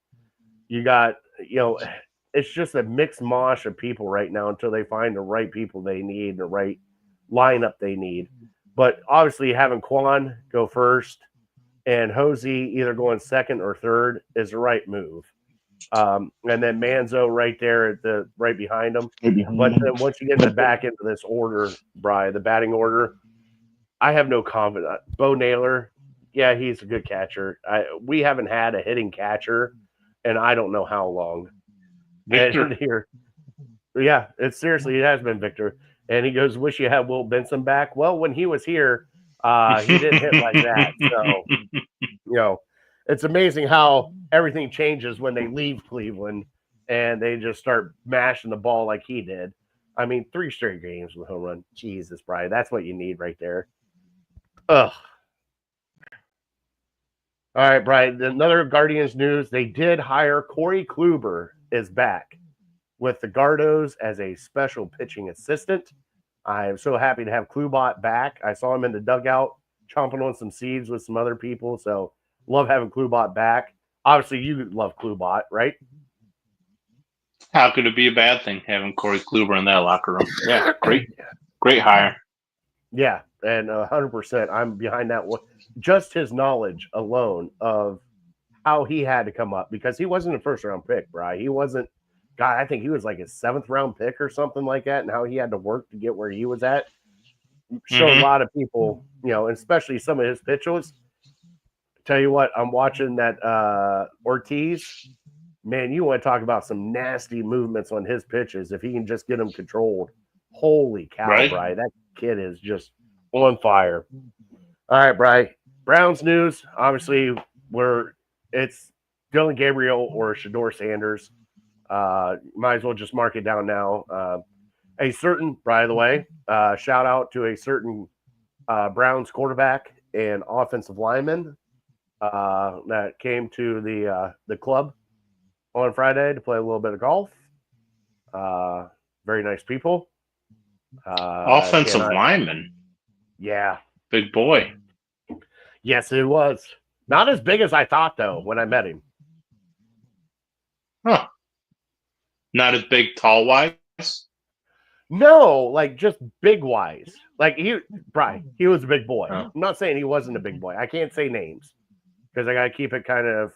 S3: You got, it's just a mixed mosh of people right now until they find the right people they need, the right lineup they need. But obviously having Kwan go first and Hosey either going second or third is the right move. And then Manzo right there right behind him. But then once you get back into this order, Bri, the batting order, I have no confidence. Bo Naylor, yeah, he's a good catcher. We haven't had a hitting catcher, and I don't know how long.
S4: Victor.
S3: Here, yeah, it has been Victor. And he goes, "Wish you had Will Benson back." Well, when he was here, he didn't hit like that. So, it's amazing how everything changes when they leave Cleveland and they just start mashing the ball like he did. I mean, 3 straight games with home run. Jesus, Brian, that's what you need right there. Ugh. All right, Brian, another Guardians news. They did hire Corey Kluber is back with the Gardos as a special pitching assistant. I am so happy to have Klubot back. I saw him in the dugout chomping on some seeds with some other people, so love having Klubot back. Obviously, you love Klubot, right?
S4: How could it be a bad thing having Corey Kluber in that locker room? Yeah, great hire.
S3: Yeah, and 100%. I'm behind that one. Just his knowledge alone of how he had to come up because he wasn't a first round pick, Bri. He wasn't. God, I think he was like a 7th round pick or something like that, and how he had to work to get where he was at. Showed a lot of people, especially some of his pitches. Tell you what, I'm watching that Ortiz. Man, you want to talk about some nasty movements on his pitches if he can just get them controlled. Holy cow,
S4: Right.
S3: Bri. That kid is just on fire. All right, Bri. Browns news. Obviously, it's Dylan Gabriel or Shedeur Sanders. Might as well just mark it down now. A certain, by the way, shout out to a certain Browns quarterback and offensive lineman that came to the club on Friday to play a little bit of golf. Very nice people.
S4: Offensive lineman.
S3: Yeah.
S4: Big boy.
S3: Yes, it was. Not as big as I thought, though, when I met him.
S4: Huh. Not as big, tall wise?
S3: No, like just big wise. Like Brian, he was a big boy.
S4: Oh.
S3: I'm not saying he wasn't a big boy. I can't say names because I got to keep it kind of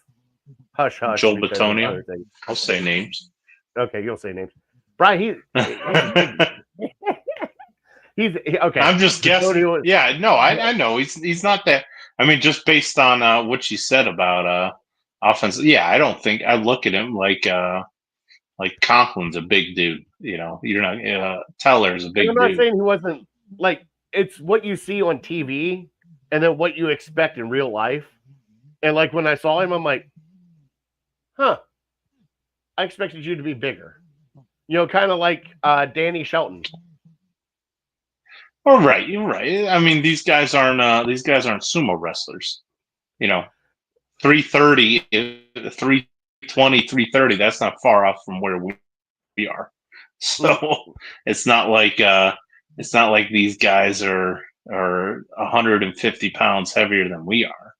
S3: hush hush.
S4: Joel Bitonio. I'll say names.
S3: Okay, you'll say names. Brian, he's okay.
S4: I'm just guessing.
S3: Was,
S4: yeah, no, I know he's not that. I mean, just based on what you said about offense. Yeah, I don't think I look at him like Conklin's a big dude. You're not. Teller's a big dude.
S3: I'm not saying he wasn't like it's what you see on TV and then what you expect in real life. And like when I saw him, I'm like, huh. I expected you to be bigger. Kind of like Danny Shelton.
S4: Oh, right, you're right. I mean, these guys aren't sumo wrestlers. 330, 320, 330. That's not far off from where we are. So it's not like these guys are 150 pounds heavier than we are.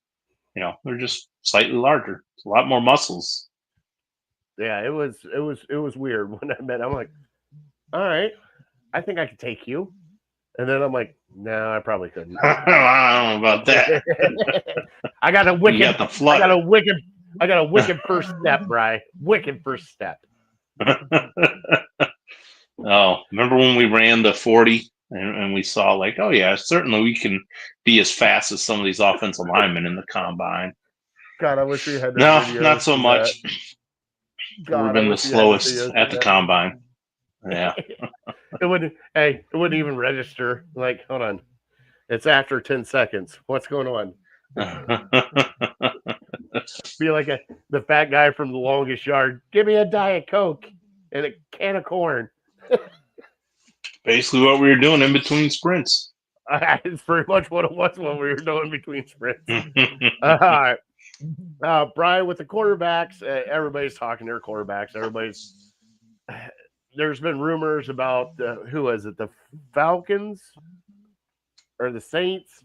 S4: They're just slightly larger. It's a lot more muscles.
S3: Yeah, it was weird when I met him. I'm like, all right, I think I could take you. And then I'm like, no, I probably couldn't.
S4: I don't know about that.
S3: I got a wicked.
S4: You got the flood.
S3: I got a wicked first step, Bri. Wicked first step.
S4: Oh, remember when we ran the 40 and we saw like, oh yeah, certainly we can be as fast as some of these offensive linemen in the combine.
S3: God, I wish we had.
S4: No, not so much. We've been the slowest at the combine. Yeah.
S3: It wouldn't even register. Like, hold on. It's after 10 seconds. What's going on? Be like the fat guy from The Longest Yard. Give me a Diet Coke and a can of corn.
S4: Basically what we were doing in between sprints.
S3: It's pretty much what it was when we were doing between sprints. All right. Brian, with the quarterbacks, everybody's talking their quarterbacks. There's been rumors about who was it? The Falcons or the Saints?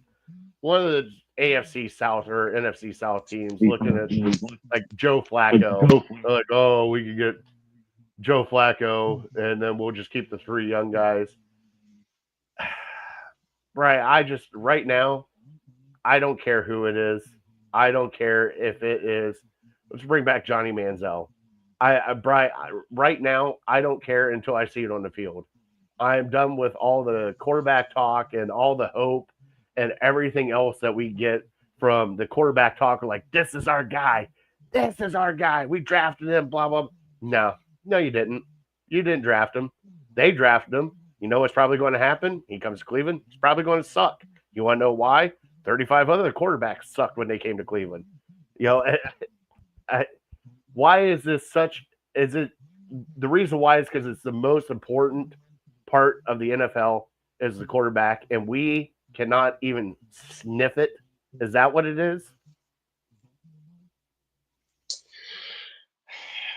S3: One of the AFC South or NFC South teams looking at like Joe Flacco. They're like, oh, we can get Joe Flacco, and then we'll just keep the 3 young guys. Right, right now, I don't care who it is. I don't care if it is. Let's bring back Johnny Manziel. Right now, I don't care until I see it on the field. I am done with all the quarterback talk and all the hope and everything else that we get from the quarterback talk. Like, this is our guy. This is our guy. We drafted him, blah, blah. No, you didn't. You didn't draft him. They drafted him. You know what's probably going to happen? He comes to Cleveland. He's probably going to suck. You want to know why? 35 other quarterbacks sucked when they came to Cleveland. Why is this such? Is it the reason why is because it's the most important part of the NFL is the quarterback, and we cannot even sniff it. Is that what it is?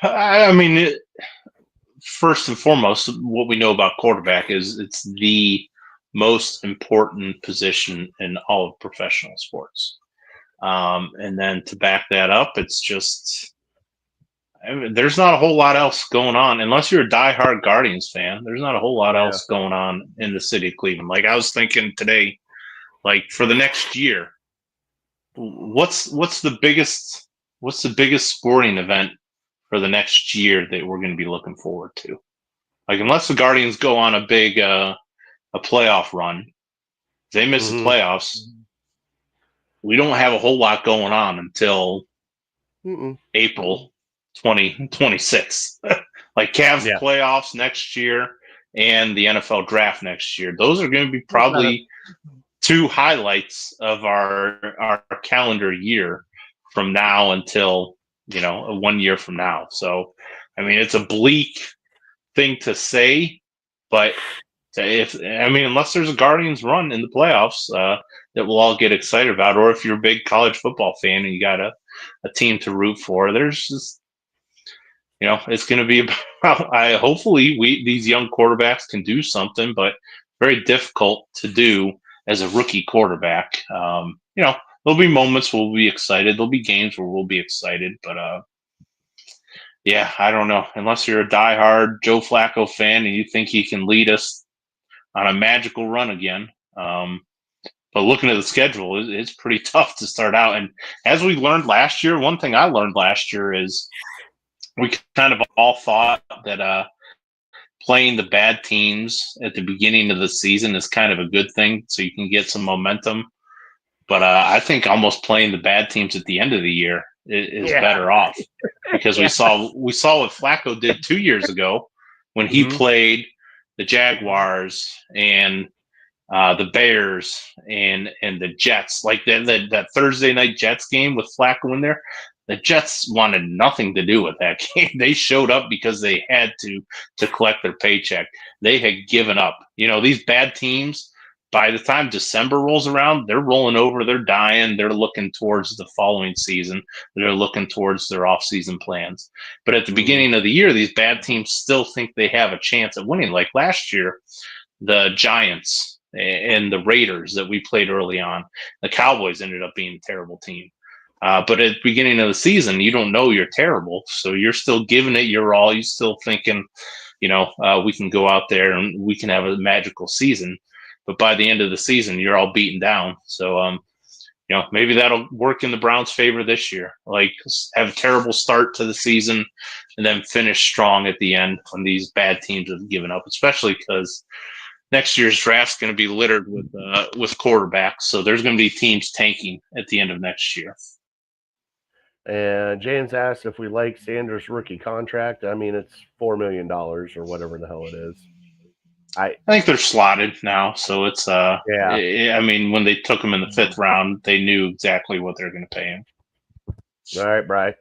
S4: I mean, first and foremost, what we know about quarterback is it's the most important position in all of professional sports. And then to back that up, it's just, there's not a whole lot else going on unless you're a diehard Guardians fan. There's not a whole lot else going on in the city of Cleveland. Like I was thinking today, like for the next year, what's the biggest what's the biggest sporting event for the next year that we're going to be looking forward to? Like, unless the Guardians go on a big a playoff run, if they miss the playoffs, we don't have a whole lot going on until April 2026. Like Cavs playoffs next year and the NFL draft next year. Those are going to be probably two highlights of our calendar year from now until, 1 year from now. So, I mean, it's a bleak thing to say, but unless there's a Guardians run in the playoffs that we'll all get excited about, or if you're a big college football fan and you got a team to root for, there's just, it's going to be about, hopefully these young quarterbacks can do something, but very difficult to do as a rookie quarterback. There'll be moments where we'll be excited. There'll be games where we'll be excited, but I don't know. Unless you're a diehard Joe Flacco fan and you think he can lead us on a magical run again. But looking at the schedule, it's pretty tough to start out. And as we learned last year, one thing I learned last year is we kind of all thought that playing the bad teams at the beginning of the season is kind of a good thing, so you can get some momentum. But I think almost playing the bad teams at the end of the year is better off, because we saw what Flacco did 2 years ago when he played the Jaguars and the Bears and the Jets. Like that Thursday night Jets game with Flacco in there, the Jets wanted nothing to do with that game. They showed up because they had to collect their paycheck. They had given up. These bad teams, by the time December rolls around, they're rolling over, they're dying, they're looking towards the following season, they're looking towards their off-season plans. But at the beginning of the year, these bad teams still think they have a chance at winning. Like last year, the Giants and the Raiders that we played early on, the Cowboys ended up being a terrible team. But at the beginning of the season, you don't know you're terrible, so you're still giving it your all. You're still thinking, we can go out there and we can have a magical season. But by the end of the season, you're all beaten down. So, maybe that'll work in the Browns' favor this year. Like, have a terrible start to the season and then finish strong at the end when these bad teams have given up, especially because next year's draft's going to be littered with quarterbacks. So there's going to be teams tanking at the end of next year.
S3: And James asked if we like Sanders' rookie contract. I mean, it's $4 million or whatever the hell it is. I
S4: think they're slotted now, so it's I mean, when they took him in the 5th round, they knew exactly what they're going to pay him.
S3: All right, Bri.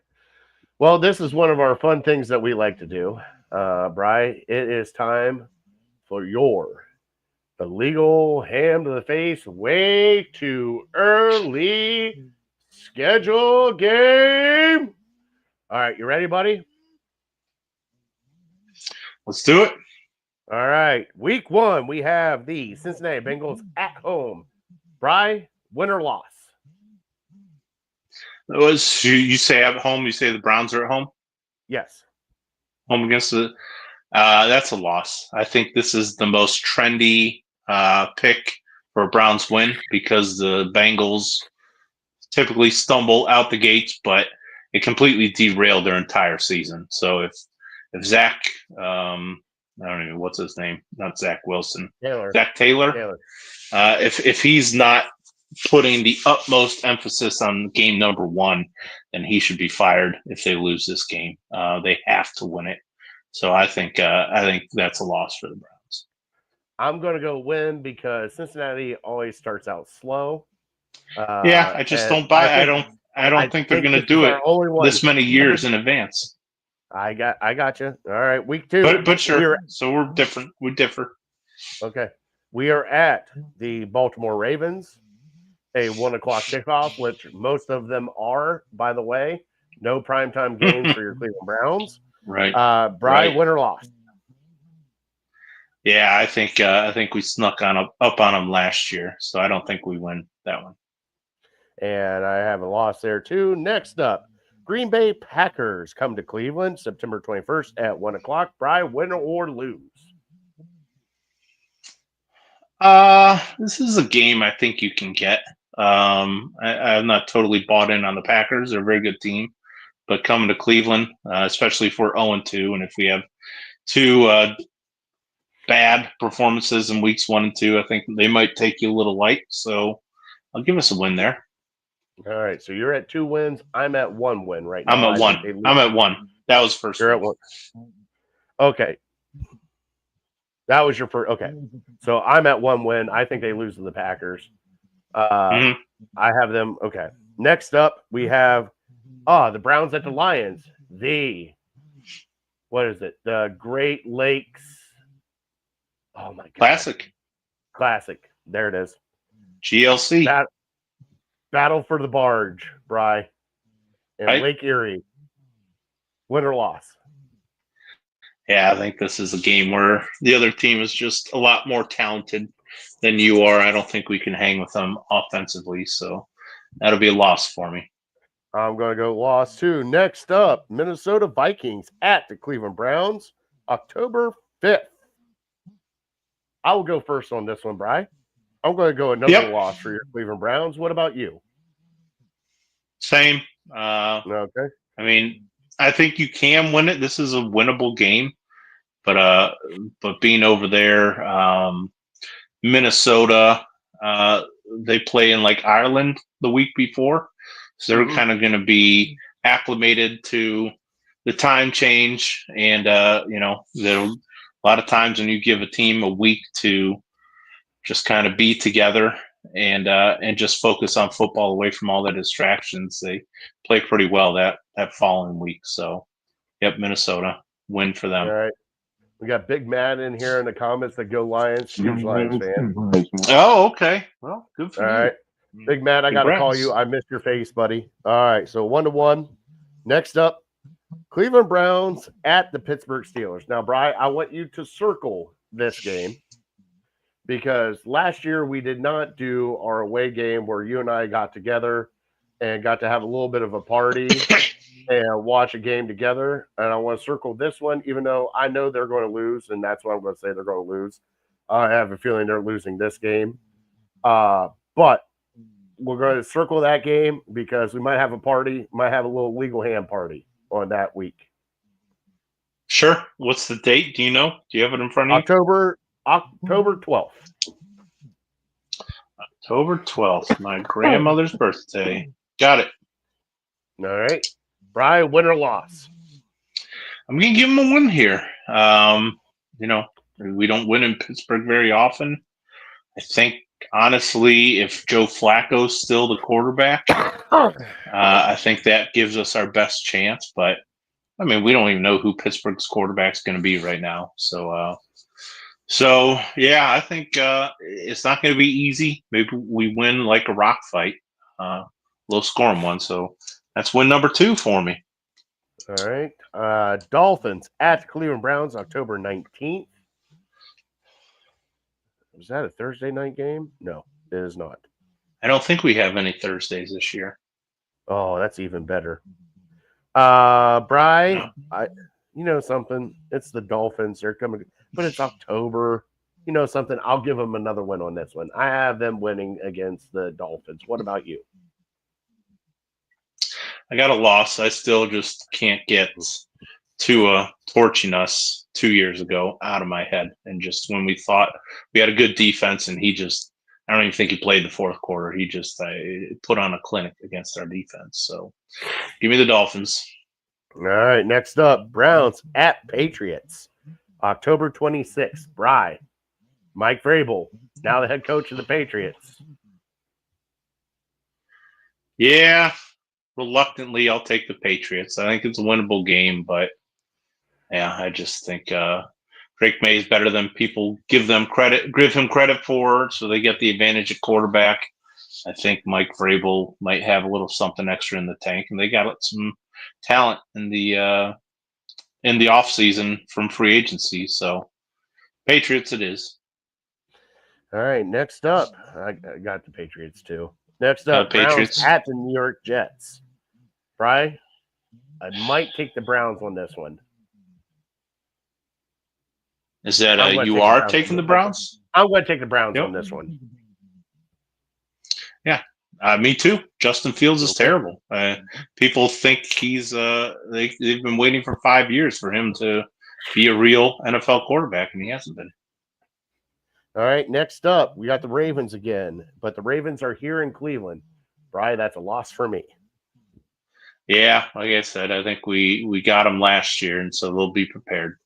S3: Well, this is one of our fun things that we like to do. Bri, it is time for the legal ham to the face way too early schedule game. All right, you ready, buddy?
S4: Let's do it.
S3: All right, week 1, we have the Cincinnati Bengals at home. Bri, win or loss?
S4: You say at home, you say the Browns are at home?
S3: Yes.
S4: Home against the that's a loss. I think this is the most trendy pick for a Browns win, because the Bengals typically stumble out the gates, but it completely derailed their entire season. So if Zach I don't know what's his name. Not Zach Wilson. Zach Taylor. If he's not putting the utmost emphasis on game number 1, then he should be fired if they lose this game. They have to win it. So I think that's a loss for the Browns.
S3: I'm going to go win because Cincinnati always starts out slow.
S4: I just don't buy. I don't think they're going to do it this many years in advance.
S3: I got you. All right, week 2.
S4: But sure. So we're different. We differ.
S3: Okay. We are at the Baltimore Ravens, a 1:00 kickoff, which most of them are, by the way. No primetime games for your Cleveland Browns.
S4: Right.
S3: Bri, win or loss?
S4: Yeah, I think we snuck up on them last year, so I don't think we win that one.
S3: And I have a loss there too. Next up, Green Bay Packers come to Cleveland September 21st at 1:00. Bri, win or lose?
S4: This is a game I think you can get. I'm not totally bought in on the Packers. They're a very good team. but coming to Cleveland, especially if we're 0-2, and if we have two bad performances in weeks 1 and 2, I think they might take you a little light. So I'll give us a win there.
S3: All right, so you're at 2 wins. I'm at 1 win right now.
S4: I'm at 1. I'm at 1. That was first.
S3: You're at 1. Okay. That was your first. Okay. So I'm at 1 win. I think they lose to the Packers. I have them. Okay. Next up, we have the Browns at the Lions. What is it? The Great Lakes. Oh, my God. Classic. There it is.
S4: GLC.
S3: Battle for the Barge, Bry. And
S4: Right.
S3: Lake Erie. Win or loss?
S4: Yeah, I think this is a game where the other team is just a lot more talented than you are. I don't think we can hang with them offensively, so that'll be a loss for me.
S3: I'm going to go loss too. Next up, Minnesota Vikings at the Cleveland Browns, October 5th. I will go first on this one, Bry. I'm going to go another loss for your Cleveland Browns. What about you?
S4: Same.
S3: Okay.
S4: I mean, I think you can win it. This is a winnable game, but being over there, Minnesota, they play in like Ireland the week before, so they're kind of going to be acclimated to the time change, and there a lot of times when you give a team a week to just kind of be together and just focus on football away from all the distractions, they play pretty well that following week. So, yep, Minnesota win for them.
S3: All right. We got Big Matt in here in the comments that go Lions. Huge Lions fan.
S4: Oh, okay. Well, good for
S3: All
S4: you.
S3: right. Big Matt, I got to
S4: Congrats.
S3: call you. I missed your face, buddy. All right. So 1-1. Next up, Cleveland Browns at the Pittsburgh Steelers. Now, Bri, I want you to circle this game because last year we did not do our away game where you and I got together and got to have a little bit of a party and watch a game together. And I want to circle this one, even though I know they're going to lose, and that's what I'm going to say they're going to lose. I have a feeling they're losing this game. But we're going to circle that game because we might have a party, might have a little legal hand party on that week.
S4: Sure. What's the date? Do you know? Do you have it in front of you?
S3: October 12th.
S4: October 12th, my grandmother's birthday. Got it.
S3: All right. Brian, win or loss?
S4: I'm going to give him a win here. We don't win in Pittsburgh very often. I think, honestly, if Joe Flacco's still the quarterback, I think that gives us our best chance. But, I mean, we don't even know who Pittsburgh's quarterback's going to be right now. So yeah, I think it's not going to be easy. Maybe we win like a rock fight, low scoring one. So that's win number 2 for me.
S3: All right. Dolphins at Cleveland Browns, October 19th. Was that a Thursday night game? No, it is not.
S4: I don't think we have any Thursdays this year.
S3: Oh, that's even better. Bri, you know something? It's the Dolphins. They're coming, but it's October. You know something? I'll give them another win on this one. I have them winning against the Dolphins. What about you?
S4: I got a loss. I still just can't get Tua torching us 2 years ago out of my head. And just when we thought we had a good defense, and I don't even think he played the fourth quarter. He just put on a clinic against our defense. So give me the Dolphins.
S3: All right. Next up, Browns at Patriots, October 26th. Bri, Mike Vrabel, now the head coach of the Patriots.
S4: Yeah, reluctantly, I'll take the Patriots. I think it's a winnable game, but yeah, I just think Drake May is better than people give him credit for, so they get the advantage at quarterback. I think Mike Vrabel might have a little something extra in the tank, and they got some talent in the offseason from free agency. So Patriots it is.
S3: All right, next up, I got the Patriots too. Next up,
S4: Patriots
S3: Browns at the New York Jets. Bri, I might take the Browns on this one.
S4: Is that you are taking the Browns?
S3: I'm going to take the Browns on this one.
S4: Yeah, Me too. Justin Fields is
S3: Okay.
S4: terrible. People think he's they've been waiting for 5 years for him to be a real NFL quarterback, and he hasn't been.
S3: All right, next up, we got the Ravens again, but the Ravens are here in Cleveland. Brian, that's a loss for me.
S4: Yeah, like I said, I think we got him last year, and so they'll be prepared.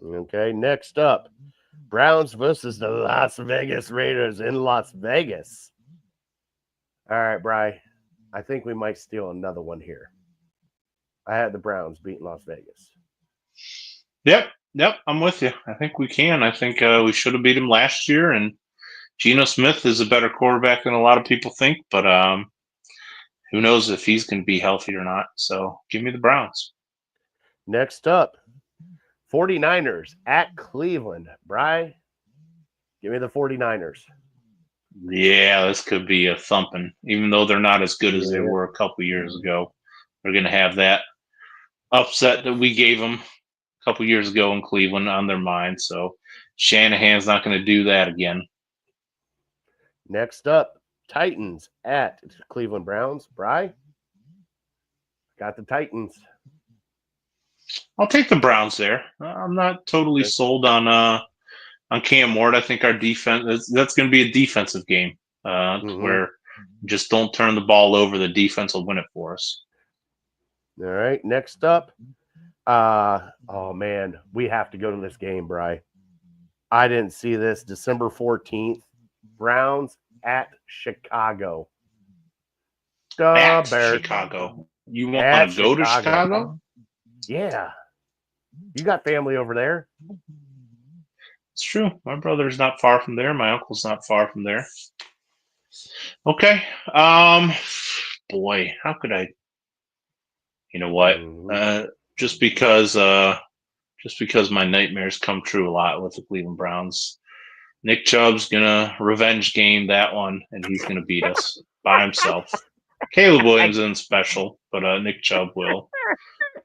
S3: Okay, next up, Browns versus the Las Vegas Raiders in Las Vegas. All right, Bri, I think we might steal another one here. I had the Browns beating Las Vegas.
S4: Yep, I'm with you. I think we can. I think we should have beat him last year, and Geno Smith is a better quarterback than a lot of people think, but who knows if he's going to be healthy or not. So give me the Browns.
S3: Next up, 49ers at Cleveland. Bri, give me the 49ers.
S4: Yeah, this could be a thumping. Even though they're not as good as they were a couple years ago, they're going to have that upset that we gave them a couple years ago in Cleveland on their mind. So Shanahan's not going to do that again.
S3: Next up, Titans at Cleveland Browns. Bri, got the Titans.
S4: I'll take the Browns there. I'm not totally sold on Cam Ward. I think our defense that's going to be a defensive game where just don't turn the ball over. The defense will win it for us.
S3: All right. Next up, oh man, we have to go to this game, Bri. I didn't see this. December 14th, Browns at Chicago.
S4: At Chicago. You want to go to Chicago?
S3: Yeah. You got family over there.
S4: It's true. My brother's not far from there. My uncle's not far from there. Okay. Boy, how could I? You know what? Just because my nightmares come true a lot with the Cleveland Browns. Nick Chubb's gonna revenge game that one, and he's gonna beat us by himself. Caleb Williams isn't special, but Nick Chubb will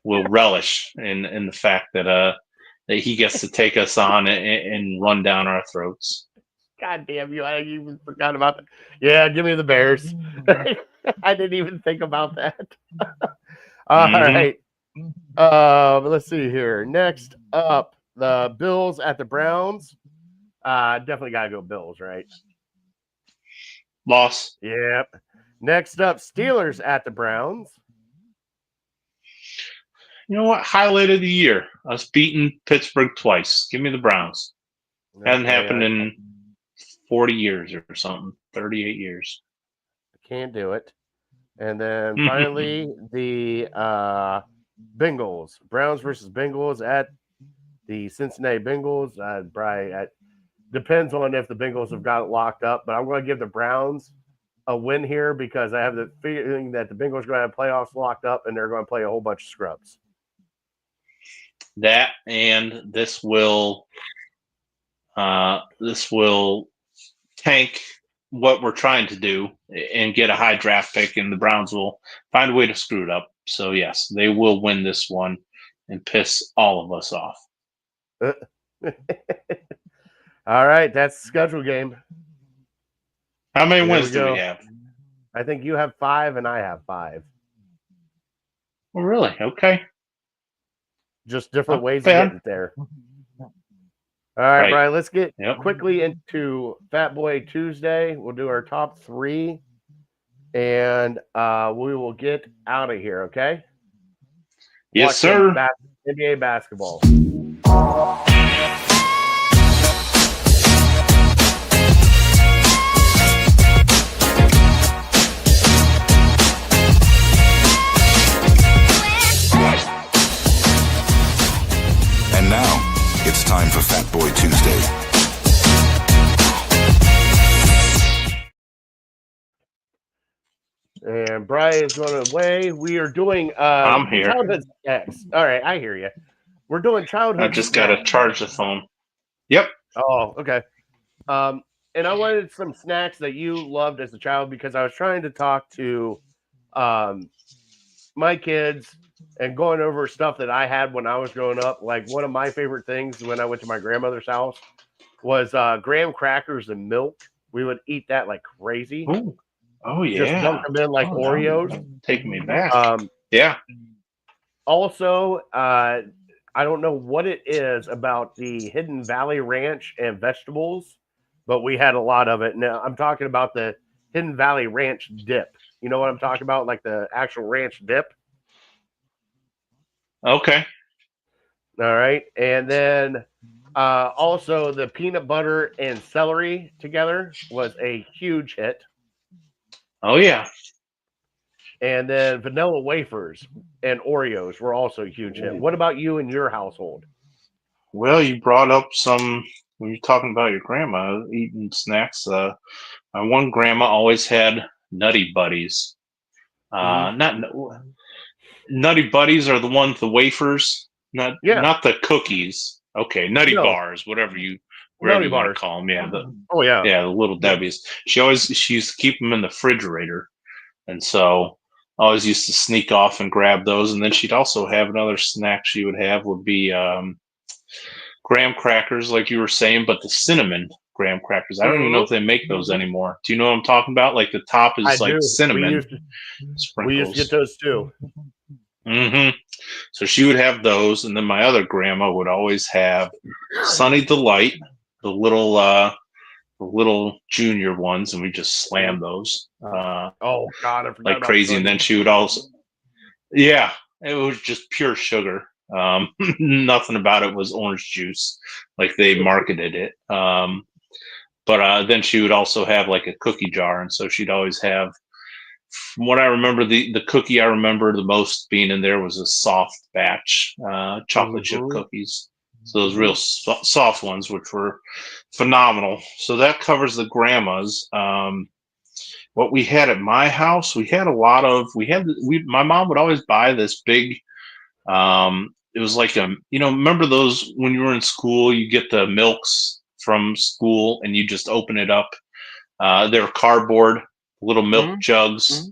S4: relish in the fact that he gets to take us on and run down our throats.
S3: God damn you! I even forgot about that. Yeah, give me the Bears. I didn't even think about that. All right. Let's see here. Next up, the Bills at the Browns. Definitely gotta go Bills, right?
S4: Loss.
S3: Yep. Next up, Steelers at the Browns.
S4: You know what? Highlight of the year. Us beating Pittsburgh twice. Give me the Browns. Hasn't happened in 40 years or something. 38 years.
S3: Can't do it. And then finally, the Bengals. Browns versus Bengals at the Cincinnati Bengals. Depends on if the Bengals have got it locked up, but I'm going to give the Browns a win here because I have the feeling that the Bengals are going to have playoffs locked up and they're going to play a whole bunch of scrubs.
S4: That and this will tank what we're trying to do and get a high draft pick, and the Browns will find a way to screw it up. So yes, they will win this one and piss all of us off.
S3: All right, that's the schedule game.
S4: How many wins do we have?
S3: I think you have 5 and I have 5.
S4: Oh, really? Okay.
S3: Just different ways to get it there. All right, Brian, let's get quickly into Fat Boy Tuesday. We'll do our top 3, and we will get out of here, okay?
S4: Yes, sir.
S3: NBA basketball.
S5: And now, it's time for Fat Boy Tuesday.
S3: And Brian is going away. We are doing
S4: I'm here.
S3: Childhood snacks. All right, I hear you. We're doing childhood.
S4: I just got to charge the phone. Yep.
S3: Oh, okay. And I wanted some snacks that you loved as a child because I was trying to talk to my kids and going over stuff that I had when I was growing up. Like one of my favorite things when I went to my grandmother's house was graham crackers and milk. We would eat that like crazy.
S4: Ooh. Oh yeah.
S3: Just dunk them in like
S4: Oh,
S3: Oreos.
S4: Take me back.
S3: Yeah. Also, I don't know what it is about the Hidden Valley Ranch and vegetables, but we had a lot of it. Now I'm talking about the Hidden Valley Ranch dip. You know what I'm talking about? Like the actual ranch dip.
S4: Okay.
S3: All right. And then also the peanut butter and celery together was a huge hit.
S4: Oh yeah.
S3: And then vanilla wafers and Oreos were also a huge hit. What about you and your household?
S4: Well, you brought up some when you're talking about your grandma eating snacks. My one grandma always had Nutty Buddies. Not Nutty Buddies are the ones, the wafers, not the cookies. Okay, Nutty Bars, whatever you want to call them. Yeah, the little Debbie's. She used to keep them in the refrigerator, and so I always used to sneak off and grab those. And then she'd also have another snack she would have would be graham crackers, like you were saying, but the cinnamon graham crackers. I don't even know if they make those anymore. Do you know what I'm talking about? Like the top is cinnamon.
S3: We used to get those too.
S4: Mm-hmm. So she would have those, and then my other grandma would always have Sunny Delight, the little junior ones, and we just slammed those.
S3: Oh God, I forgot
S4: like crazy. And then she would also, it was just pure sugar. Nothing about it was orange juice, like they marketed it. But then she would also have like a cookie jar, and so she'd always have. From what I remember, the cookie I remember the most being in there was a soft batch chocolate chip cookies. So those real soft ones, which were phenomenal. So that covers the grandmas. What we had at my house, we had a lot of. My mom would always buy this big. It was like remember those when you were in school, you get the milks from school and you just open it up. They were cardboard. Little milk jugs.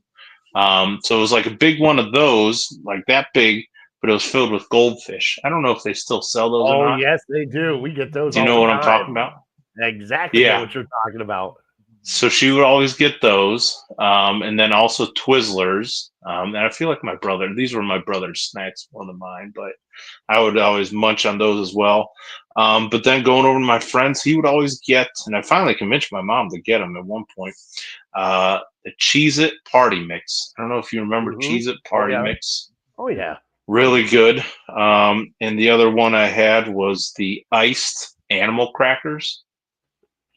S4: So it was like a big one of those, like that big, but it was filled with goldfish. I don't know if they still sell those or not.
S3: Oh, yes, they do. We get those.
S4: Do you know what I'm talking about?
S3: Exactly what you're talking about.
S4: So she would always get those. And then also Twizzlers. And I feel like these were my brother's snacks more than mine, but I would always munch on those as well. But then going over to my friends, he would always get, and I finally convinced my mom to get them at one point, the Cheez-It Party Mix. I don't know if you remember Cheez-It Party Mix.
S3: Oh, yeah.
S4: Really good. And the other one I had was the iced animal crackers.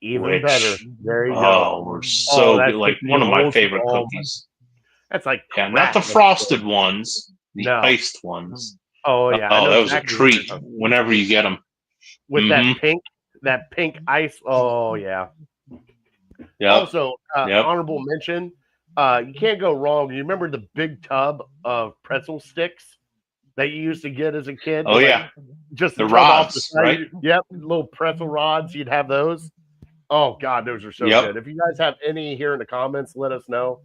S3: Even better. There you go.
S4: Oh, we're so good. Like one of my favorite cookies.
S3: That's like
S4: not the frosted ones, the iced ones.
S3: Oh yeah.
S4: Oh, that was a treat whenever you get them.
S3: With that pink ice. Oh yeah.
S4: Yeah.
S3: Also, honorable mention. You can't go wrong. You remember the big tub of pretzel sticks that you used to get as a kid?
S4: Oh yeah.
S3: Just
S4: the rods, right?
S3: Yep, little pretzel rods. You'd have those. Oh God, those are so good. If you guys have any here in the comments, let us know.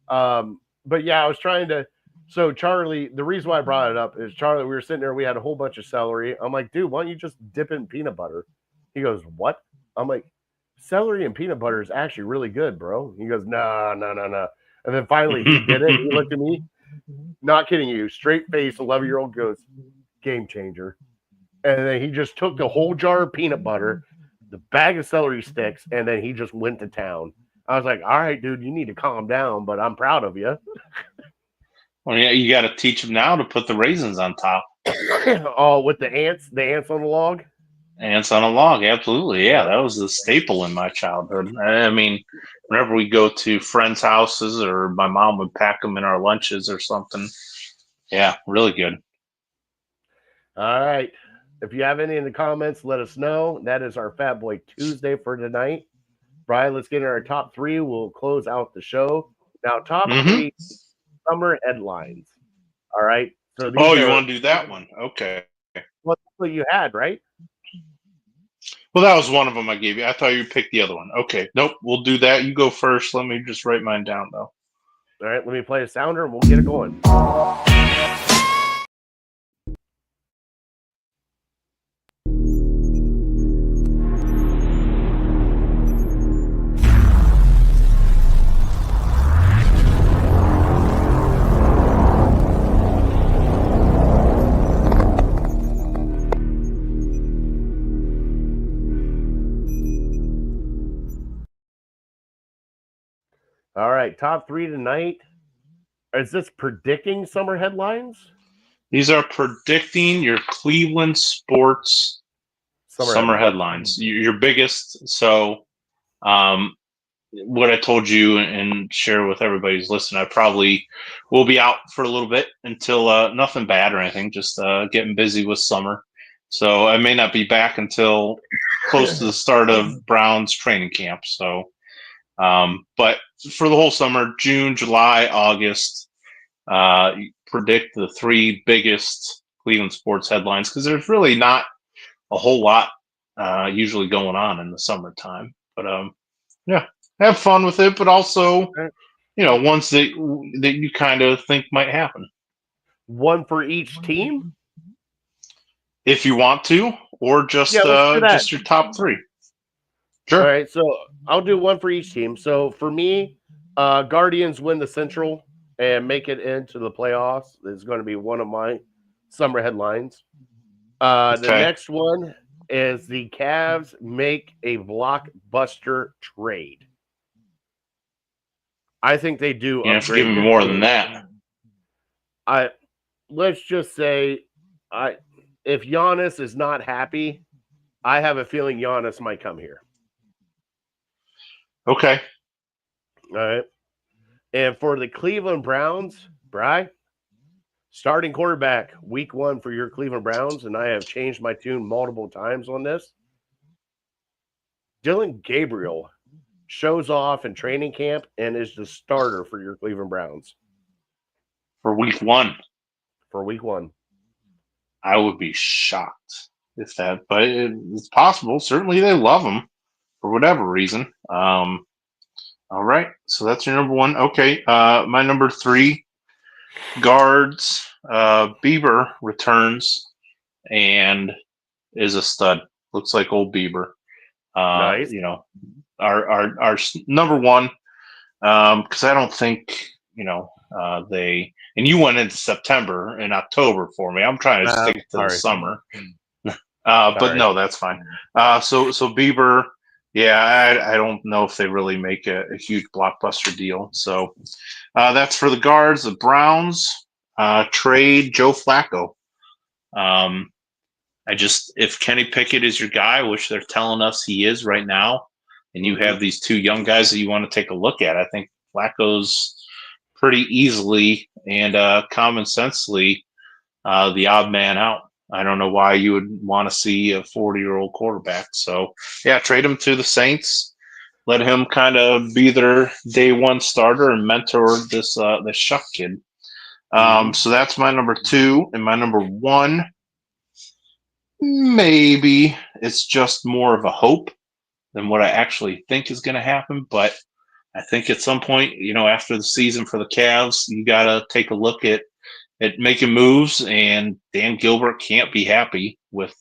S3: But yeah, I was trying to. So Charlie, the reason why I brought it up is Charlie. We were sitting there. We had a whole bunch of celery. I'm like, dude, why don't you just dip it in peanut butter? He goes, what? I'm like, celery and peanut butter is actually really good, bro. He goes, no. And then finally he did it. He looked at me, not kidding you, straight face, 11-year-old goes, game changer. And then he just took the whole jar of peanut butter, the bag of celery sticks, and then he just went to town. I was like, all right, dude, you need to calm down, but I'm proud of you.
S4: Well, yeah, you got to teach them now to put the raisins on top.
S3: Oh, with the ants on the log?
S4: Ants on a log, absolutely. Yeah, that was a staple in my childhood. I mean, whenever we go to friends' houses or my mom would pack them in our lunches or something. Yeah, really good.
S3: All right. If you have any in the comments, let us know. That is our Fat Boy Tuesday for tonight. Brian, let's get in our top three. We'll close out the show. Now, top three summer headlines. All right. So
S4: you want to do that one? Okay.
S3: Well, that's what you had, right?
S4: Well, that was one of them I gave you. I thought you picked the other one. Okay. Nope. We'll do that. You go first. Let me just write mine down, though.
S3: All right. Let me play a sounder and we'll get it going. All right, top 3 tonight. Is this predicting summer headlines?
S4: These are predicting your Cleveland sports summer headlines. Your biggest. So, what I told you and share with everybody who's listening, I probably will be out for a little bit until nothing bad or anything, just getting busy with summer. So I may not be back until close to the start of Browns training camp. So, but for the whole summer, June, July, August, predict the 3 biggest Cleveland sports headlines, because there's really not a whole lot usually going on in the summertime. But yeah, have fun with it, but also, ones that you kind of think might happen.
S3: One for each team?
S4: If you want to, or just just your top 3. Sure.
S3: All right, so I'll do one for each team. So for me, Guardians win the Central and make it into the playoffs. Is going to be one of my summer headlines. The next one is the Cavs make a blockbuster trade. I think they do.
S4: You have to give me more than that.
S3: Let's just say, if Giannis is not happy, I have a feeling Giannis might come here.
S4: Okay.
S3: All right. And for the Cleveland Browns, Bri, starting quarterback week 1 for your Cleveland Browns, and I have changed my tune multiple times on this. Dylan Gabriel shows off in training camp and is the starter for your Cleveland Browns.
S4: For week 1.
S3: For week 1.
S4: I would be shocked if that, but it's possible. Certainly they love him for whatever reason. All right, so that's your number 1. Okay, my number 3, guards. Bieber returns and is a stud. Looks like old Bieber.
S3: Nice.
S4: Our number 1, because I don't think they. And you went into September and October for me. I'm trying to stick to the summer. But no, that's fine. So Bieber. Yeah, I don't know if they really make a huge blockbuster deal. So that's for the guards. The Browns trade Joe Flacco. If Kenny Pickett is your guy, which they're telling us he is right now, and you have these 2 young guys that you want to take a look at, I think Flacco's pretty easily and common sensely the odd man out. I don't know why you would want to see a 40-year-old quarterback. So, yeah, trade him to the Saints. Let him kind of be their day 1 starter and mentor this Shuck kid. So that's my number 2. And my number 1, maybe it's just more of a hope than what I actually think is going to happen. But I think at some point, after the season for the Cavs, you got to take a look at making moves, and Dan Gilbert can't be happy with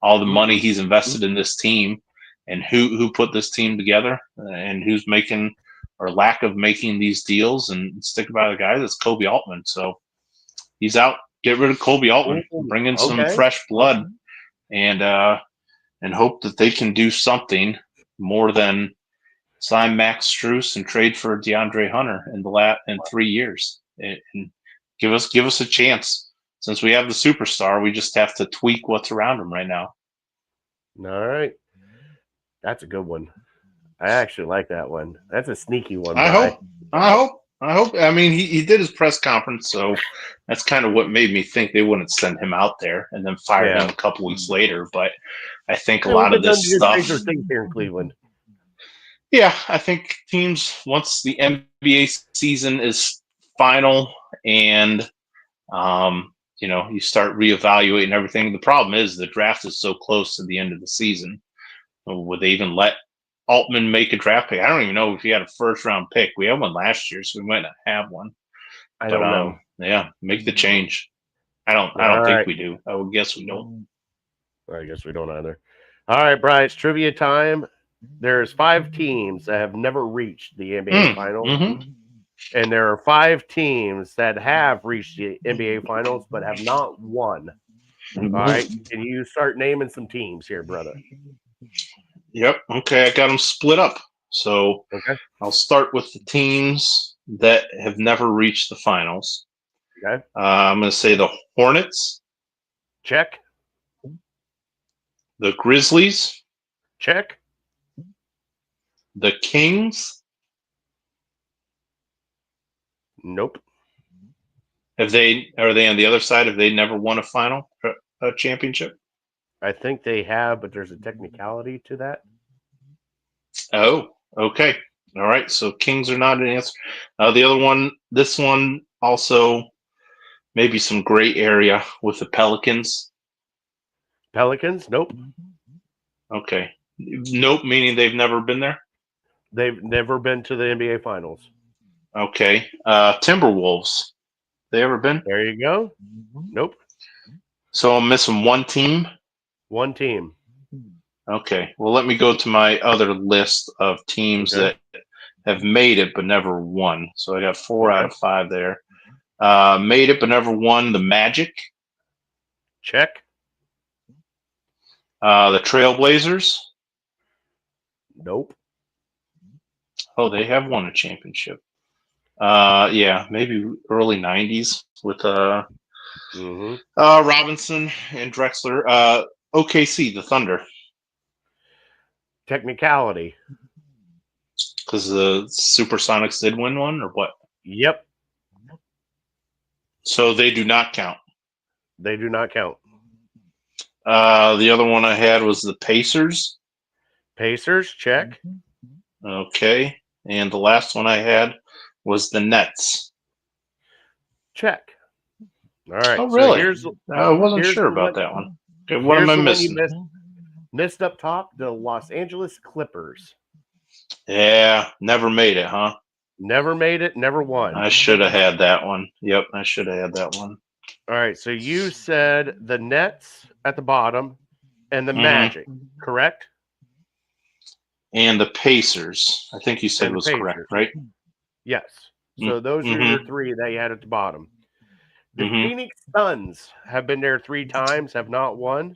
S4: all the money he's invested in this team and who put this team together and who's making or lack of making these deals, and stick by the guy that's Kobe Altman. So he's out. Get rid of Kobe Altman, bring in some fresh blood, and hope that they can do something more than sign Max Strus and trade for DeAndre Hunter in 3 years. And give us a chance. Since we have the superstar, we just have to tweak what's around him right now.
S3: All right. That's a good one. I actually like that one. That's a sneaky one.
S4: I hope. I mean, he did his press conference, so that's kind of what made me think they wouldn't send him out there and then fire him a couple weeks later. But I think a lot of this stuff
S3: here in Cleveland.
S4: Yeah, I think teams, once the NBA season is final and you start reevaluating everything. The problem is the draft is so close to the end of the season. Would they even let Altman make a draft pick? I don't even know if he had a 1st-round pick. We had one last year, so we might not have one.
S3: I don't know.
S4: Yeah, make the change. I don't think we do. I would guess we don't.
S3: I guess we don't either. All right, Brian, it's trivia time. There's 5 teams that have never reached the NBA Finals.
S4: Mm-hmm.
S3: And there are 5 teams that have reached the NBA Finals but have not won.
S4: Mm-hmm.
S3: All right. Can you start naming some teams here, brother?
S4: Yep. Okay. I got them split up. So
S3: Okay.
S4: I'll start with the teams that have never reached the finals.
S3: Okay.
S4: I'm going to say the Hornets,
S3: Check.
S4: the Grizzlies,
S3: Check.
S4: the Kings.
S3: Nope.
S4: Are they on the other side? Have they never won a championship?
S3: I think they have, but there's a technicality to that.
S4: Oh, okay. All right. So Kings are not an answer. The other one, this one also maybe some gray area with the Pelicans.
S3: Pelicans? Nope.
S4: Okay. Nope, meaning they've never been there.
S3: They've never been to the NBA Finals.
S4: Okay. Timberwolves. They ever been?
S3: There you go. Nope.
S4: So I'm missing one team.
S3: One team.
S4: Okay. Well, let me go to my other list of teams
S3: Okay.
S4: that have made it but never won. So I got 4 out
S3: Okay.
S4: of 5 there. Made it but never won. The Magic.
S3: Check.
S4: The Trailblazers.
S3: Nope.
S4: Oh, they have won a championship. Yeah, maybe early '90s with
S3: Mm-hmm.
S4: Robinson and Drexler. OKC, the Thunder,
S3: Technicality.
S4: because the Supersonics did win one, or what?
S3: Yep.
S4: So they do not count.
S3: They do not count.
S4: The other one I had was the Pacers.
S3: Pacers? Check.
S4: Okay, and the last one I had was the Nets.
S3: Check. All right.
S4: Oh, really?
S3: So
S4: I wasn't
S3: here's
S4: sure
S3: the
S4: about
S3: one-
S4: that one. Okay, what am I
S3: here's the one
S4: missing?
S3: you missed up top, the Los Angeles Clippers.
S4: Yeah, never made it, huh?
S3: Never made it, never won.
S4: I should have had that one. Yep, I should have had that one.
S3: All right. So you said the Nets at the bottom and the
S4: Mhm.
S3: Magic, correct?
S4: And the Pacers, I think you said
S3: And the
S4: was correct,
S3: Pacers.
S4: right?
S3: Yes. So those are your three that you had at the bottom. The
S4: Mhm.
S3: Phoenix Suns have been there 3 times, have not won.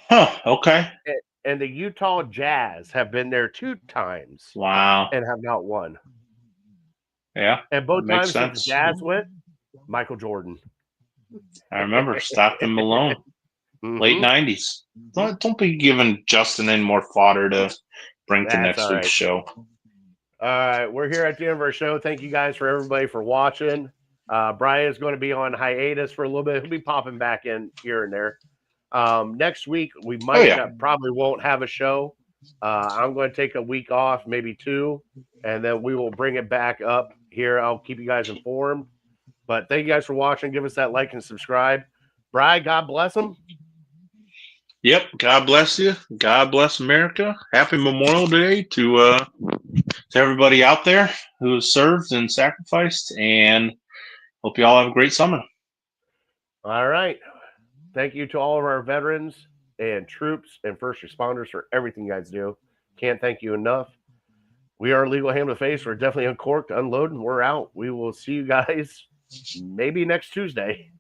S4: Huh, okay.
S3: And the Utah Jazz have been there 2 times
S4: Wow.
S3: and have not won.
S4: Yeah,
S3: And both
S4: That makes
S3: times that the
S4: sense.
S3: Jazz went, Michael Jordan.
S4: I remember Stockton Malone,
S3: Mhm.
S4: late 90s. Don't be giving Justin any more fodder to bring to
S3: That's
S4: next
S3: all
S4: week's
S3: right.
S4: show.
S3: All right, we're here at the end of our show. Thank you guys for everybody for watching. Brian is going to be on hiatus for a little bit. He'll be popping back in here and there. Next week we might probably won't have a show. I'm going to take a week off, maybe 2, and then we will bring it back up here. I'll keep you guys informed. But thank you guys for watching. Give us that like and subscribe. Brian, God bless him.
S4: Yep. God bless you. God bless America. Happy Memorial Day to everybody out there who has served and sacrificed. And hope you all have a great summer.
S3: All right. Thank you to all of our veterans and troops and first responders for everything you guys do. Can't thank you enough. We are Legal Ham to Face. We're definitely uncorked, unloading. We're out. We will see you guys maybe next Tuesday.